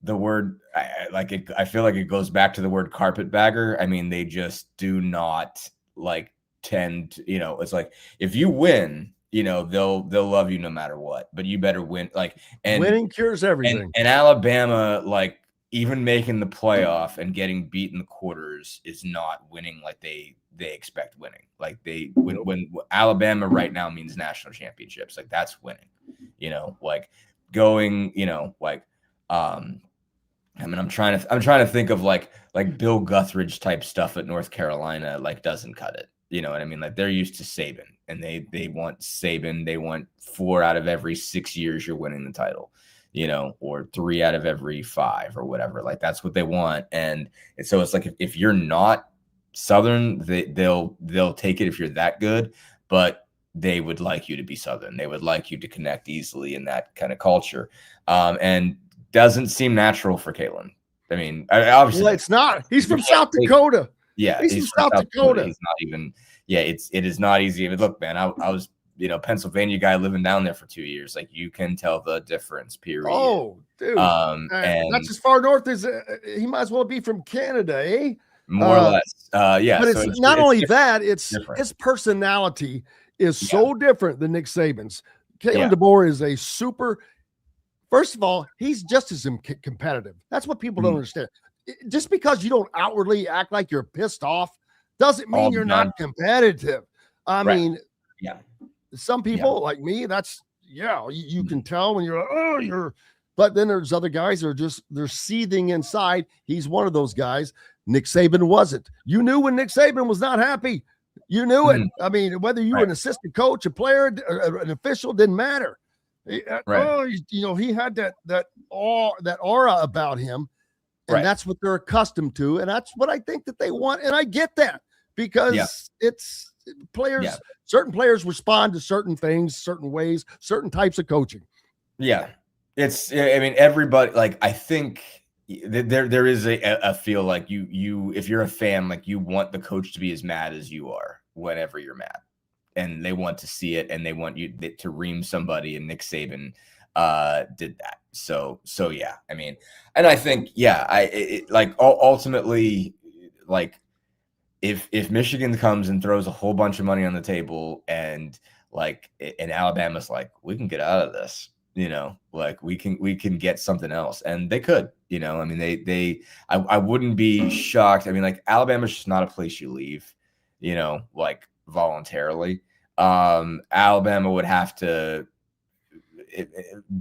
S11: the word I feel like it goes back to the word carpetbagger. I mean, they just do not like tend to, you know, it's like if you win, you know, they'll love you no matter what, but you better win. Like, and
S6: winning cures everything.
S11: And Alabama, like even making the playoff and getting beat in the quarters is not winning like they expect winning. Like when Alabama right now means national championships, like that's winning, you know, like going, you know, like, I mean, I'm trying to think of like Bill Guthridge type stuff at North Carolina, like doesn't cut it. You know what I mean? Like they're used to Saban and they want Saban. They want 4 out of every 6 years you're winning the title, you know, or 3 out of every 5 or whatever. Like that's what they want. And so it's like if you're not Southern, they'll take it if you're that good, but they would like you to be Southern. They would like you to connect easily in that kind of culture. And doesn't seem natural for Kaelon. I mean, obviously,
S6: well, it's not. He's from South Dakota.
S11: Yeah,
S6: he's from South Dakota.
S11: He's not even. Yeah, it is not easy. I mean, look, man, I was, you know, Pennsylvania guy living down there for 2 years. Like you can tell the difference. Period.
S6: Oh, dude.
S11: And
S6: that's as far north as he might as well be from Canada, eh?
S11: More or less. Yeah.
S6: But it's not only that; it's
S11: different.
S6: His personality is so different than Nick Saban's. Kaelon
S11: Yeah.
S6: DeBoer is a super. First of all, he's just as competitive. That's what people don't understand. Just because you don't outwardly act like you're pissed off doesn't mean you're not competitive. I mean, some people like me, that's you can tell when you're like, oh, you're. But then there's other guys that are they're seething inside. He's one of those guys. Nick Saban wasn't. You knew when Nick Saban was not happy. You knew it. I mean, whether you were an assistant coach, a player, an official, didn't matter. Oh, you know, he had that aura about him, and that's what they're accustomed to, and that's what I think that they want, and I get that because it's players.
S11: Yeah.
S6: Certain players respond to certain things, certain ways, certain types of coaching.
S11: Yeah, it's. I mean, everybody. Like, I think there is a feel like you if you're a fan, like you want the coach to be as mad as you are whenever you're mad. And they want to see it, and they want you to ream somebody. And Nick Saban did that. So yeah. I mean, and I think ultimately, like if Michigan comes and throws a whole bunch of money on the table, and Alabama's like, we can get out of this, you know, like we can get something else, and they could, you know. I mean, I wouldn't be shocked. I mean, like Alabama's just not a place you leave, you know, like voluntarily. Alabama would have to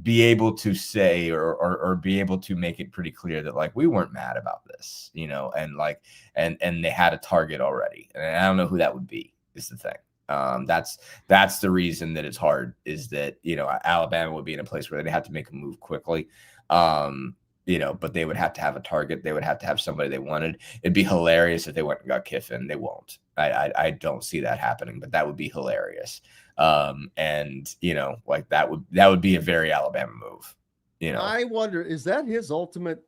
S11: be able to say or be able to make it pretty clear that like we weren't mad about this, you know, and like and they had a target already, and I don't know who that would be is the thing. That's the reason that it's hard, is that, you know, Alabama would be in a place where they have to make a move quickly. You know, but they would have to have a target. They would have to have somebody they wanted. It'd be hilarious if they went and got Kiffin. They won't. I don't see that happening, but that would be hilarious. And you know, like that would be a very Alabama move. You know,
S6: I wonder, is that his ultimate?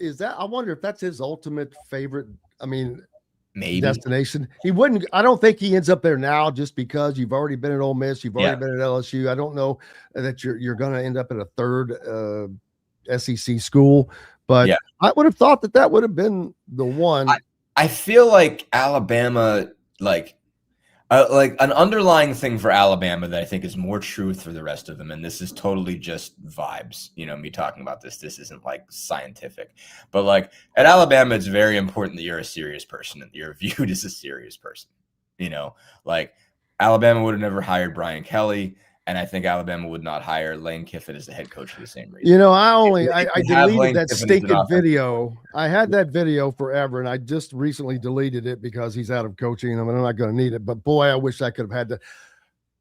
S6: I wonder if that's his ultimate favorite. I mean,
S11: maybe
S6: destination. He wouldn't. I don't think he ends up there now just because you've already been at Ole Miss. You've already been at LSU. I don't know that you're going to end up at a third SEC school, but I would have thought that would have been the one.
S11: I feel like Alabama, like an underlying thing for Alabama that I think is more truth for the rest of them, and this is totally just vibes, me talking about this isn't like scientific, but like at Alabama, it's very important that you're a serious person and you're viewed as a serious person. Like Alabama would have never hired Brian Kelly, and I think Alabama would not hire Lane Kiffin as the head coach for the same reason.
S6: I deleted that stinking video. I had that video forever, and I just recently deleted it because he's out of coaching, and I'm not going to need it. But boy, I wish I could have had to.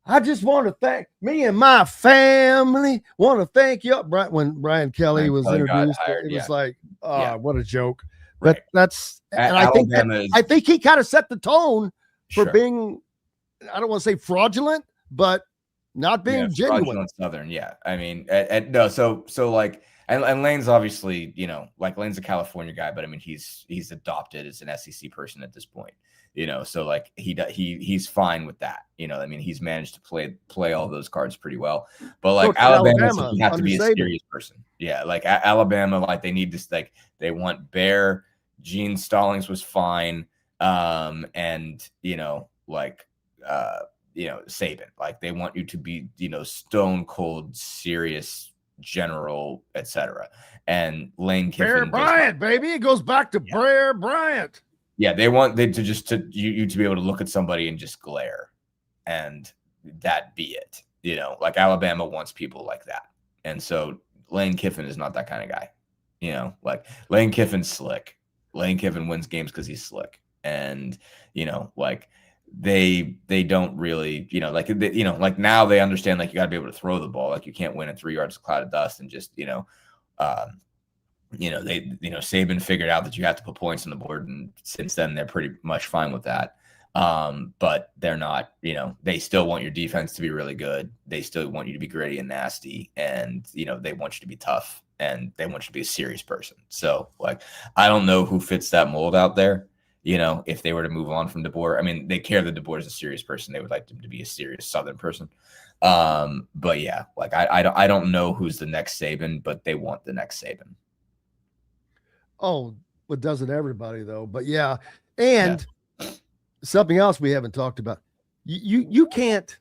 S6: I just want to thank me and my family. Want to thank you. When Brian Kelly was introduced, it was like, what a joke.
S11: Right.
S6: But that's, and I think he kind of set the tone for being, I don't want to say fraudulent, but not being genuine.
S11: Southern, I mean, no. So like, and Lane's obviously, like Lane's a California guy, but I mean, he's adopted as an SEC person at this point, So like, he's fine with that, I mean, he's managed to play all those cards pretty well. But like Alabama, you have to be a serious person. Yeah, like Alabama, like they need this, like they want Bear. Gene Stallings was fine, and Saban, like they want you to be, stone cold, serious, general, etc. And Lane Kiffin,
S6: Bear Bryant, baby, it goes back to Bear Bryant.
S11: Yeah, they want you to be able to look at somebody and just glare, and that be it. Like Alabama wants people like that, and so Lane Kiffin is not that kind of guy. Like Lane Kiffin's slick. Lane Kiffin wins games because he's slick, and like. They don't really, like now they understand, like you got to be able to throw the ball, like you can't win in 3 yards of cloud of dust, and just Saban figured out that you have to put points on the board, and since then they're pretty much fine with that. But they're not, they still want your defense to be really good. They still want you to be gritty and nasty, and they want you to be tough, and they want you to be a serious person. So like, I don't know who fits that mold out there. If they were to move on from DeBoer, I mean, they care that DeBoer is a serious person. They would like him to be a serious Southern person. But yeah, like I don't know who's the next Saban, but they want the next Saban.
S6: Oh, what doesn't everybody though? But yeah, and something else we haven't talked about. You can't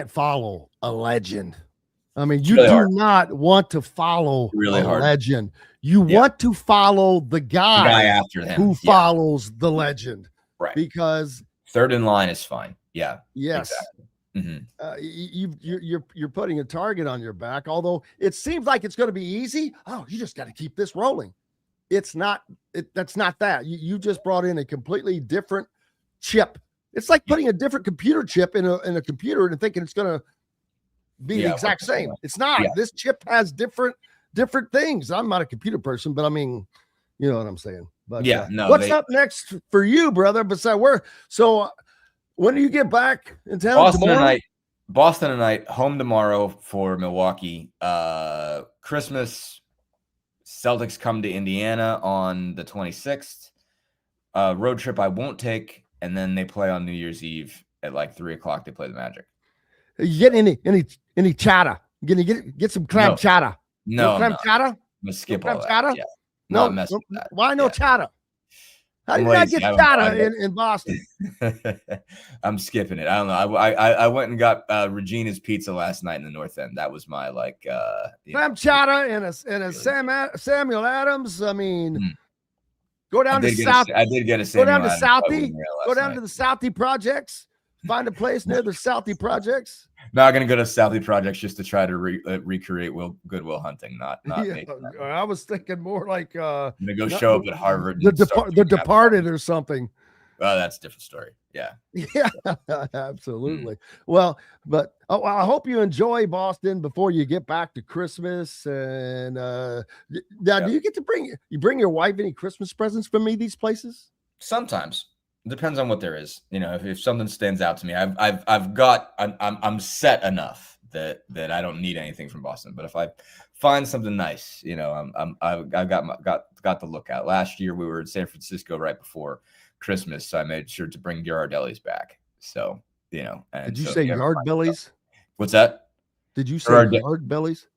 S6: follow a legend. I mean, you do not want to follow a legend. You want to follow the guy
S11: after them
S6: who follows the legend,
S11: right?
S6: Because
S11: third in line is fine. Yeah.
S6: Yes.
S11: Exactly. Mm-hmm.
S6: You're putting a target on your back. Although it seems like it's going to be easy. Oh, you just got to keep this rolling. It's not. That's not that. You just brought in a completely different chip. It's like putting a different computer chip in a computer and thinking it's going to be the exact same. It's not. This chip has different things. I'm not a computer person, but I mean, you know what I'm saying. But what's up next for you, brother? Besides, when do you get back in town?
S11: Boston tonight, home tomorrow for Milwaukee. Christmas, Celtics come to Indiana on the 26th. Road trip I won't take, and then they play on New Year's Eve at like 3:00. They play the Magic.
S6: You get any chata? Get some clam chata?
S11: No
S6: clam chata.
S11: I'm gonna skip all that.
S6: Chata?
S11: Yeah.
S6: No,
S11: Not messing with that.
S6: Why no chata? How do you not get chata in Boston?
S11: I'm skipping it. I don't know. I went and got Regina's Pizza last night in the North End. That was my
S6: clam chata and a Samuel Adams. I mean, go down to South.
S11: I did get a Samuel
S6: Go down to
S11: Adams.
S6: Southie. Go down to the Southie Projects. Find a place near the Southie Projects.
S11: Not going to go to Southie Projects just to try to recreate Goodwill Hunting. Not
S6: I was thinking more like
S11: I'm going to go show up at Harvard.
S6: The Departed or something.
S11: Oh, that's a different story. Yeah.
S6: Yeah, absolutely. Well, but I hope you enjoy Boston before you get back to Christmas. And now, do you get to bring your wife any Christmas presents from these places?
S11: Sometimes. Depends on what there is. If something stands out to me, I'm set enough that I don't need anything from Boston. But if I find something nice, I've got the lookout. Last year we were in San Francisco right before Christmas, so I made sure to bring Ghirardelli's back. So and
S6: did you say yard bellies?
S11: What's that?
S6: Did you say yard bellies?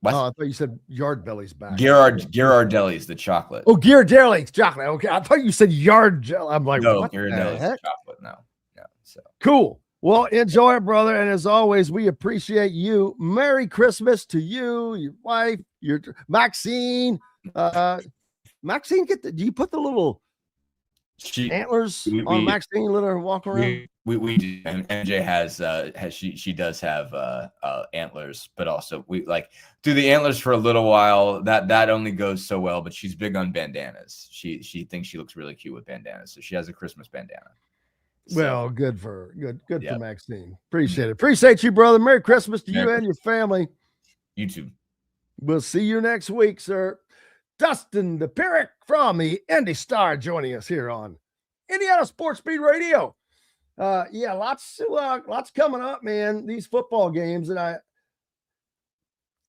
S11: What?
S6: Oh, I thought you said yard bellies back.
S11: Ghirardelli's, the chocolate.
S6: Oh, Ghirardelli's chocolate. Okay, I thought you said yard gel. I'm like,
S11: no,
S6: what
S11: Ghirardelli's the chocolate. No, so
S6: cool. Well, enjoy it, brother. And as always, we appreciate you. Merry Christmas to you, your wife, your Maxine. Maxine, do you put the little antlers on Maxine? Let her walk around.
S11: We do. And MJ she does have antlers, but also we do the antlers for a little while. That only goes so well, but she's big on bandanas. She thinks she looks really cute with bandanas, so she has a Christmas bandana. So,
S6: well, good for her. Good for Maxine. Appreciate it. Appreciate you, brother. Merry Christmas to you and your family.
S11: You too.
S6: We'll see you next week, sir. Dustin Dopirak from the Indy Star joining us here on Indiana Sports Beat Radio. Lots coming up, man. These football games, and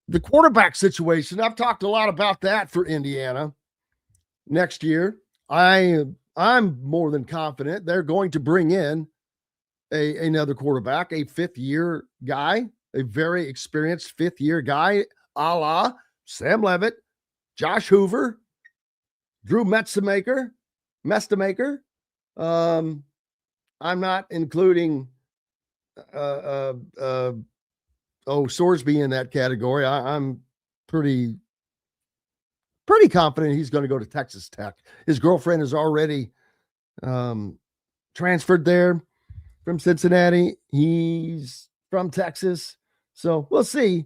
S6: the quarterback situation. I've talked a lot about that for Indiana next year. I'm more than confident they're going to bring in another quarterback, a fifth-year guy, a very experienced fifth-year guy, a la Sam Levitt, Josh Hoover, Drew Mestemaker. I'm not including Sorsby in that category. I'm pretty confident he's going to go to Texas Tech. His girlfriend is already transferred there from Cincinnati. He's from Texas, so we'll see.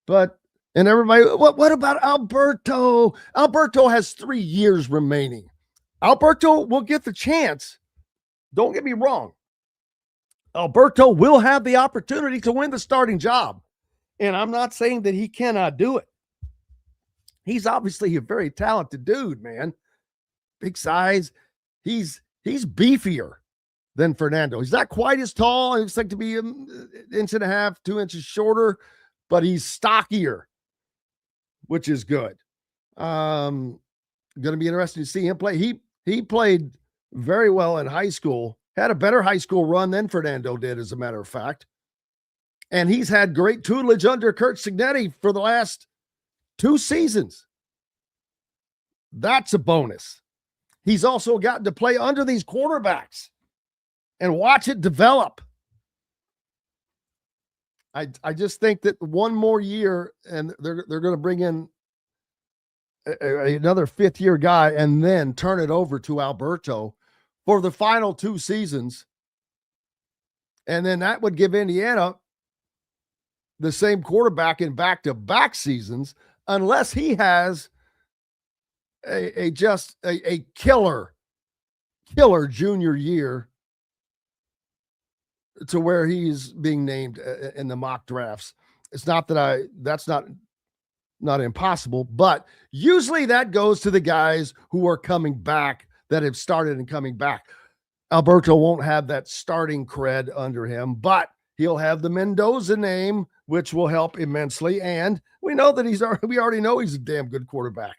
S6: And everybody, what about Alberto? Alberto has 3 years remaining. Alberto will get the chance. Don't get me wrong. Alberto will have the opportunity to win the starting job. And I'm not saying that he cannot do it. He's obviously a very talented dude, man. Big size. He's beefier than Fernando. He's not quite as tall. He looks like to be an inch and a half, 2 inches shorter, but he's stockier, which is good. Going to be interesting to see him play. He played very well in high school, had a better high school run than Fernando did, as a matter of fact. And he's had great tutelage under Kurt Cignetti for the last 2 seasons. That's a bonus. He's also gotten to play under these quarterbacks and watch it develop. I just think that one more year and they're going to bring in another fifth-year guy and then turn it over to Alberto for the final 2 seasons. And then that would give Indiana the same quarterback in back-to-back seasons, unless he has a killer junior year to where he's being named in the mock drafts. It's not that that's not impossible, but usually that goes to the guys who are coming back, that have started and coming back. Alberto won't have that starting cred under him, but he'll have the Mendoza name, which will help immensely. And we know that we already know he's a damn good quarterback,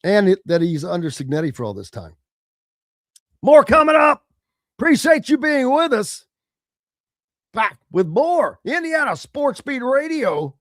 S6: and that he's under Cignetti for all this time. More coming up. Appreciate you being with us. Back with more Indiana Sports Beat Radio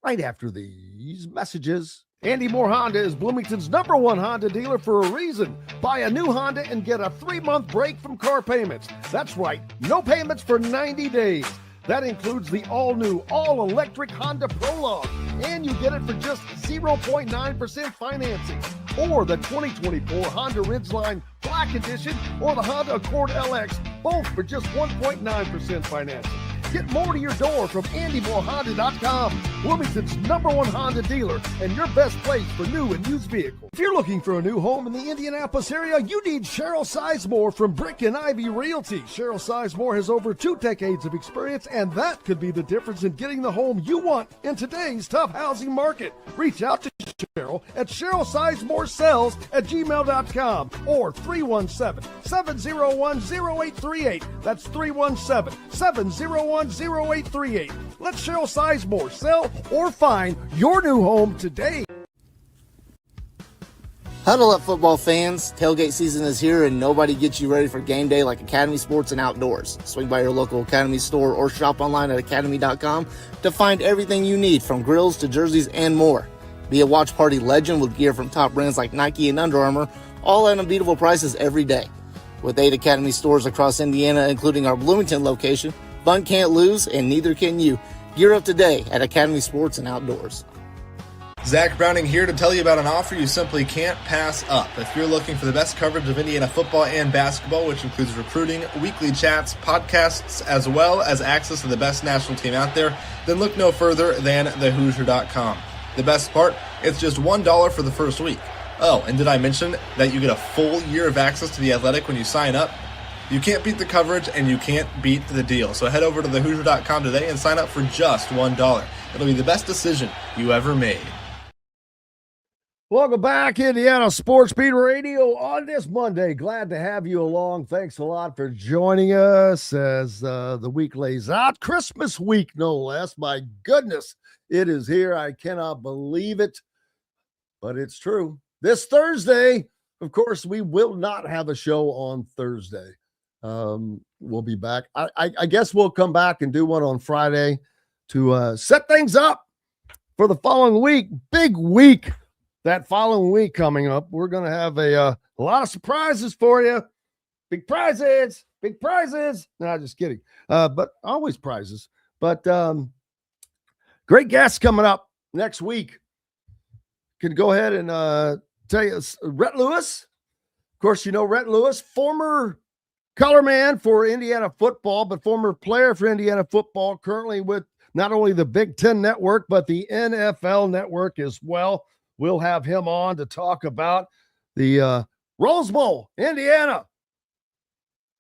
S6: right after these messages. Andy Moore Honda is Bloomington's #1 Honda dealer for a reason. Buy a new Honda and get a 3-month break from car payments. That's right, no payments for 90 days. That includes the all-new, all-electric Honda Prologue, and you get it for just 0.9% financing. Or the 2024 Honda Ridgeline Black Edition or the Honda Accord LX, both for just 1.9% financing. Get more to your door from AndyMooreHonda.com, Bloomington's #1 Honda dealer and your best place for new and used vehicles. If you're looking for a new home in the Indianapolis area, you need Cheryl Sizemore from Brick and Ivy Realty. Cheryl Sizemore has over 2 decades of experience, and that could be the difference in getting the home you want in today's tough housing market. Reach out to Cheryl at CherylSizemore@gmail.com or 317-701-0838. That's 317-701-0838. Let Cheryl Sizemore sell or find your new home today.
S7: Huddle up, football fans. Tailgate season is here, and nobody gets you ready for game day like Academy Sports and Outdoors. Swing by your local Academy store or shop online at academy.com to find everything you need, from grills to jerseys and more. Be a watch party legend with gear from top brands like Nike and Under Armour, all at unbeatable prices every day. With 8 Academy stores across Indiana, including our Bloomington location, fun can't lose, and neither can you. Gear up today at Academy Sports and Outdoors.
S8: Zach Browning here to tell you about an offer you simply can't pass up. If you're looking for the best coverage of Indiana football and basketball, which includes recruiting, weekly chats, podcasts, as well as access to the best national team out there, then look no further than thehoosier.com. The best part, it's just $1 for the first week. Oh, and did I mention that you get a full year of access to The Athletic when you sign up? You can't beat the coverage, and you can't beat the deal. So head over to thehoosier.com today and sign up for just $1. It'll be the best decision you ever made.
S6: Welcome back, Indiana Sports Beat Radio on this Monday. Glad to have you along. Thanks a lot for joining us as the week lays out. Christmas week, no less. My goodness, it is here. I cannot believe it, but it's true. This Thursday, of course, we will not have a show on Thursday. We'll be back. I guess we'll come back and do one on Friday to set things up for the following week. Big week. That following week coming up, we're going to have a lot of surprises for you. Big prizes. No, just kidding. But always prizes. But great guests coming up next week. Can go ahead and tell you, Rhett Lewis. Of course, you know Rhett Lewis, former color man for Indiana football, but former player for Indiana football, currently with not only the Big Ten Network, but the NFL Network as well. We'll have him on to talk about the Rose Bowl, Indiana,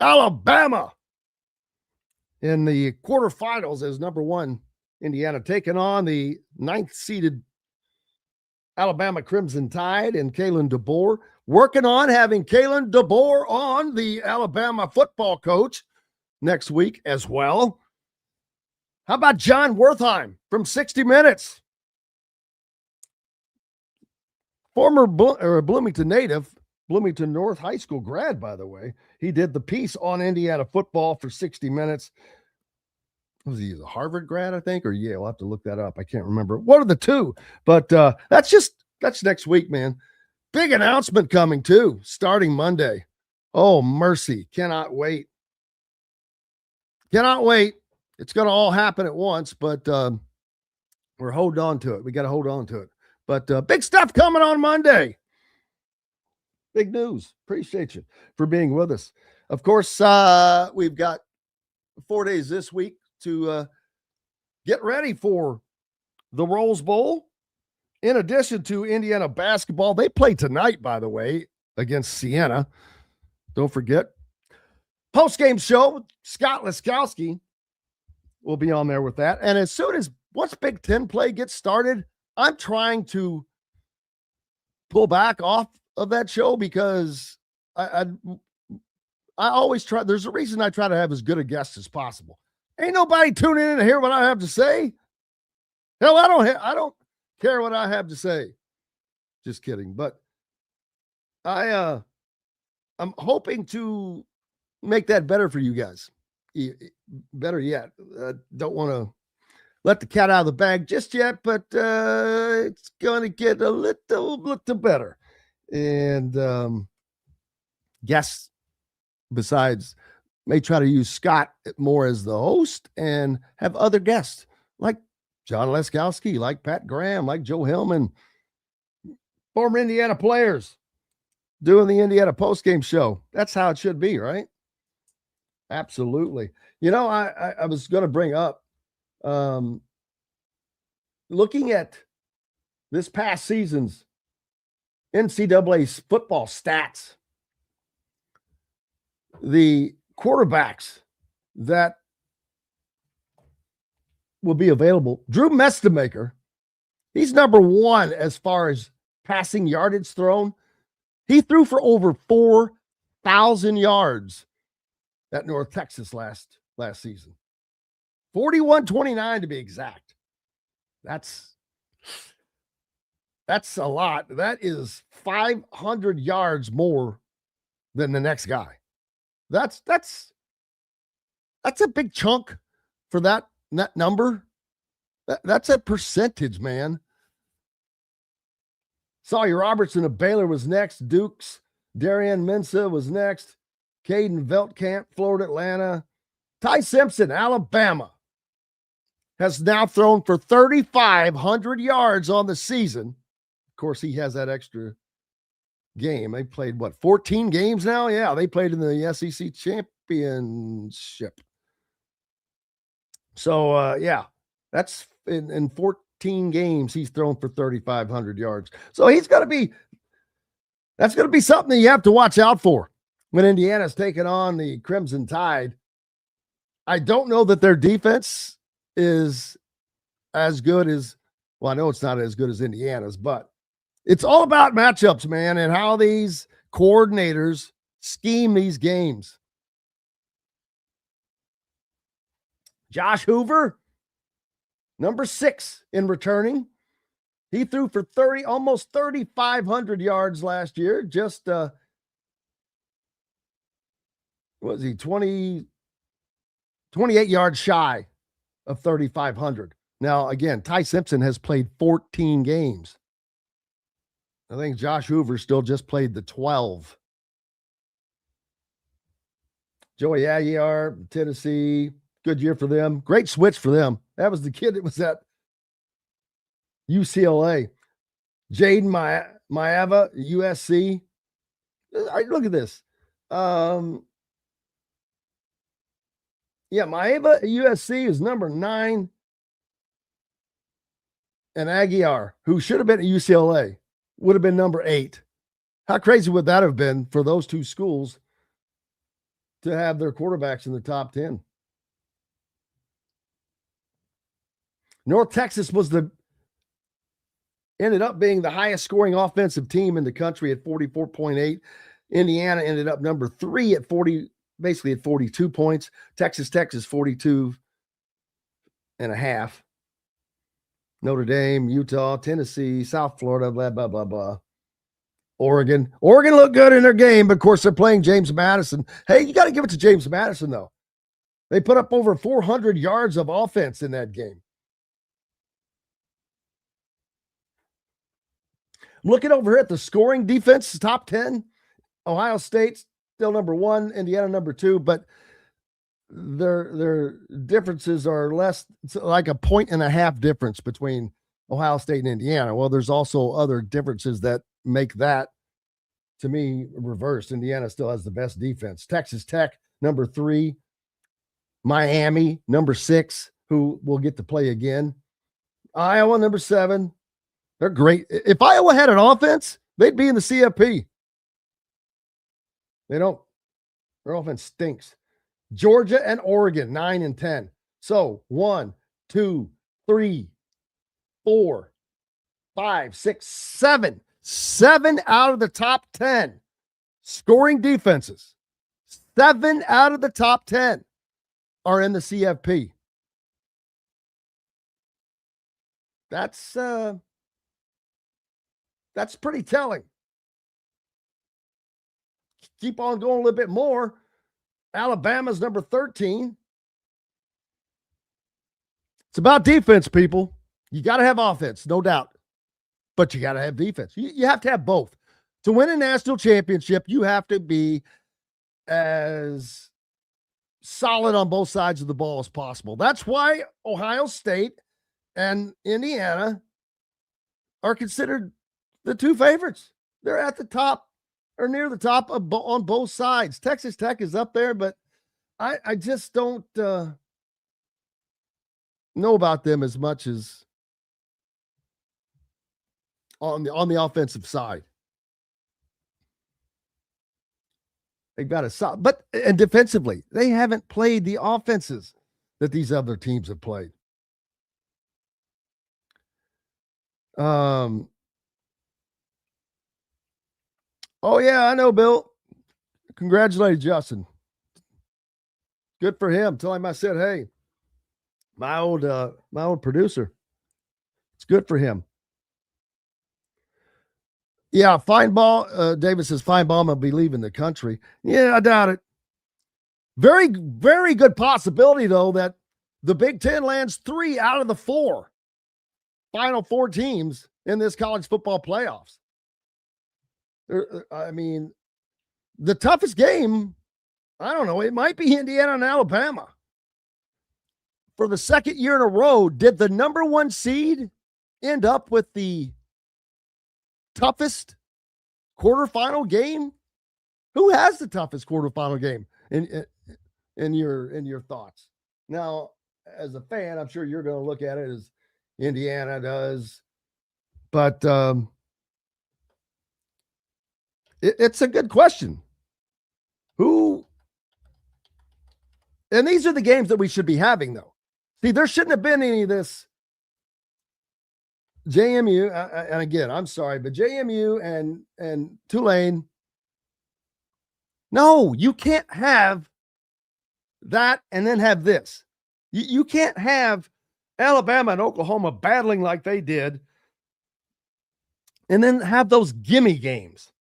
S6: Alabama in the quarterfinals as number 1 Indiana taking on the 9th-seeded Alabama Crimson Tide and Kaelon DeBoer. Working on having Kaelon DeBoer on, the Alabama football coach, next week as well. How about John Wertheim from 60 Minutes? Former Bloomington native, Bloomington North High School grad, by the way. He did the piece on Indiana football for 60 Minutes. Was he a Harvard grad, I think, or Yale? I'll have to look that up. I can't remember. One of the two. But that's next week, man. Big announcement coming, too, starting Monday. Oh, mercy. Cannot wait. It's going to all happen at once, but we're holding on to it. We got to hold on to it. But big stuff coming on Monday. Big news. Appreciate you for being with us. Of course, we've got 4 days this week to get ready for the Rose Bowl. In addition to Indiana basketball, they play tonight, by the way, against Siena. Don't forget. Post-game show, Scott Laskowski will be on there with that. And as soon as once Big Ten play gets started, I'm trying to pull back off of that show because I always try. There's a reason I try to have as good a guest as possible. Ain't nobody tuning in to hear what I have to say. Hell, I don't care what I have to say. Just kidding. But I'm hoping to make that better for you guys. Better yet, don't want to let the cat out of the bag just yet, but it's going to get a little better. And guests, besides, may try to use Scott more as the host and have other guests like John Laskowski, like Pat Graham, like Joe Hillman, former Indiana players doing the Indiana postgame show. That's how it should be, right? Absolutely. You know, I was going to bring up, looking at this past season's NCAA football stats, the quarterbacks that will be available. Drew Mestemaker He's number one as far as passing yardage thrown. He threw for over 4,000 yards at North Texas last season. 41-29 to be exact. That's a lot. That is 500 yards more than the next guy. That's a big chunk for that number. That's a percentage, man. Sawyer Robertson of Baylor was next. Dukes, Darian Mensah was next. Caden Veltkamp, Florida Atlanta. Ty Simpson, Alabama, has now thrown for 3,500 yards on the season. Of course, he has that extra game. They played, 14 games now? Yeah, they played in the SEC championship. So, yeah, that's in 14 games, he's thrown for 3,500 yards. So that's going to be something that you have to watch out for when Indiana's taking on the Crimson Tide. I don't know that their defense is as good as, I know it's not as good as Indiana's, but it's all about matchups, man, and how these coordinators scheme these games. Josh Hoover, number 6 in returning. He threw for almost 3,500 yards last year. Just, was he 28 yards shy of 3,500. Now, again, Ty Simpson has played 14 games. I think Josh Hoover still just played the 12. Joey Aguiar, Tennessee, good year for them. Great switch for them. That was the kid that was at UCLA. Jaden Maeva, USC. Look at this. Yeah, Maeva, USC is number 9. And Aguiar, who should have been at UCLA, would have been number 8. How crazy would that have been for those two schools to have their quarterbacks in the top 10? North Texas ended up being the highest scoring offensive team in the country at 44.8. Indiana ended up number 3 at 42 points. Texas Tech is 42.5. Notre Dame, Utah, Tennessee, South Florida, blah, blah, blah, blah. Oregon looked good in their game, but of course they're playing James Madison. Hey, you got to give it to James Madison, though. They put up over 400 yards of offense in that game. Looking over here at the scoring defense, top 10, Ohio State still number 1, Indiana number 2, but their differences are less. It's like a 1.5 difference between Ohio State and Indiana. Well, there's also other differences that make that, to me, reversed. Indiana still has the best defense. Texas Tech, number 3. Miami, number 6, who will get to play again. Iowa, number 7. They're great. If Iowa had an offense, they'd be in the CFP. They don't. Their offense stinks. Georgia and Oregon, 9 and 10. So 1, 2, 3, 4, 5, 6, 7. 7 out of the top 10 scoring defenses. 7 out of the top 10 are in the CFP. That's pretty telling. Keep on going a little bit more. Alabama's number 13. It's about defense, people. You got to have offense, no doubt. But you got to have defense. You have to have both. To win a national championship, you have to be as solid on both sides of the ball as possible. That's why Ohio State and Indiana are considered the 2 favorites. They're at the top or near the top on both sides. Texas Tech is up there, but I just don't know about them as much as on the offensive side. They've got a solid, and defensively, they haven't played the offenses that these other teams have played. Oh yeah, I know, Bill. Congratulations, Justin. Good for him. Tell him I said, hey, my old producer. It's good for him. Yeah, Feinbaum. David says Feinbaum will be leaving the country. Yeah, I doubt it. Very, very good possibility, though, that the Big Ten lands 3 out of the 4 Final Four teams in this college football playoffs. I mean, the toughest game, I don't know, it might be Indiana and Alabama. For the second year in a row, did the number 1 seed end up with the toughest quarterfinal game? Who has the toughest quarterfinal game in your thoughts? Now, as a fan, I'm sure you're going to look at it as Indiana does, but it's a good question. Who? And these are the games that we should be having, though. See, there shouldn't have been any of this JMU, and again, I'm sorry, but JMU and Tulane. No, you can't have that and then have this. You can't have Alabama and Oklahoma battling like they did and then have those gimme games.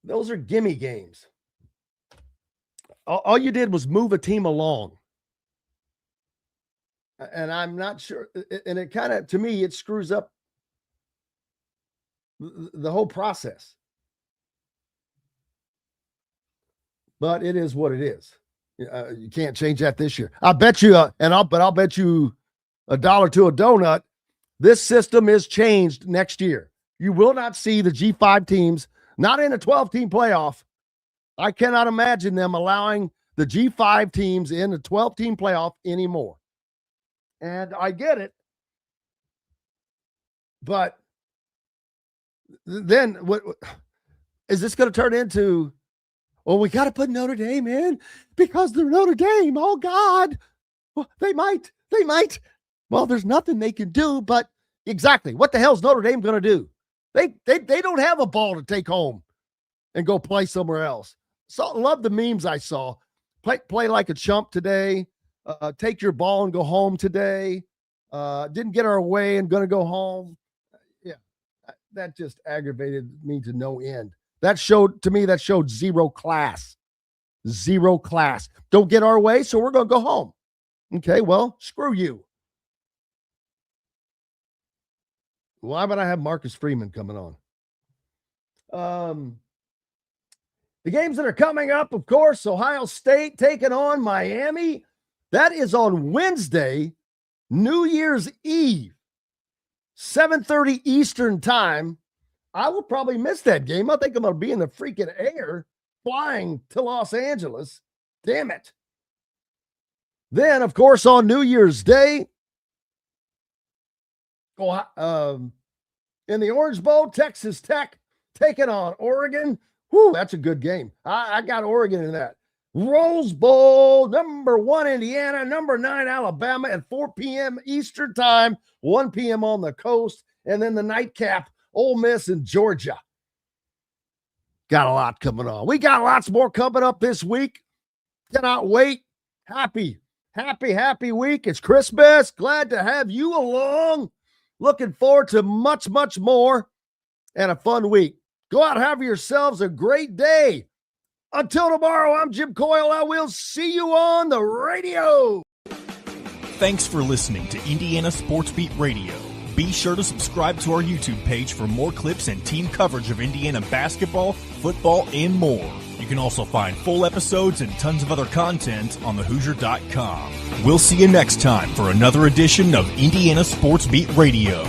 S6: Those are gimme games. All you did was move a team along. And I'm not sure. And it kind of, to me, it screws up the whole process. But it is what it is. You can't change that this year. I bet you, I'll bet you $1 to a donut. This system is changed next year. You will not see the G5 teams, not in a 12-team playoff. I cannot imagine them allowing the G5 teams in a 12-team playoff anymore. And I get it. But then what is this going to turn into? Well, we got to put Notre Dame in because they're Notre Dame. Oh, God. Well, they might. Well, there's nothing they can do, but exactly. What the hell is Notre Dame going to do? They don't have a ball to take home and go play somewhere else. So love the memes I saw. Play like a chump today. Take your ball and go home today. Didn't get our way and going to go home. Yeah, that just aggravated me to no end. That showed zero class. Zero class. Don't get our way, so we're going to go home. Okay, well, screw you. Why would I have Marcus Freeman coming on? The games that are coming up, of course, Ohio State taking on Miami. That is on Wednesday, New Year's Eve, 7:30 Eastern time. I will probably miss that game. I think I'm going to be in the freaking air flying to Los Angeles. Damn it. Then, of course, on New Year's Day, in the Orange Bowl, Texas Tech taking on Oregon. Whew, that's a good game. I got Oregon in that. Rose Bowl, number 1 Indiana, number 9 Alabama at 4 p.m. Eastern time, 1 p.m. on the coast, and then the nightcap, Ole Miss and Georgia. Got a lot coming on. We got lots more coming up this week. Cannot wait. Happy week. It's Christmas. Glad to have you along. Looking forward to much, much more and a fun week. Go out and have yourselves a great day. Until tomorrow, I'm Jim Coyle. I will see you on the radio.
S13: Thanks for listening to Indiana Sports Beat Radio. Be sure to subscribe to our YouTube page for more clips and team coverage of Indiana basketball, football, and more. You can also find full episodes and tons of other content on thehoosier.com. We'll see you next time for another edition of Indiana Sports Beat Radio.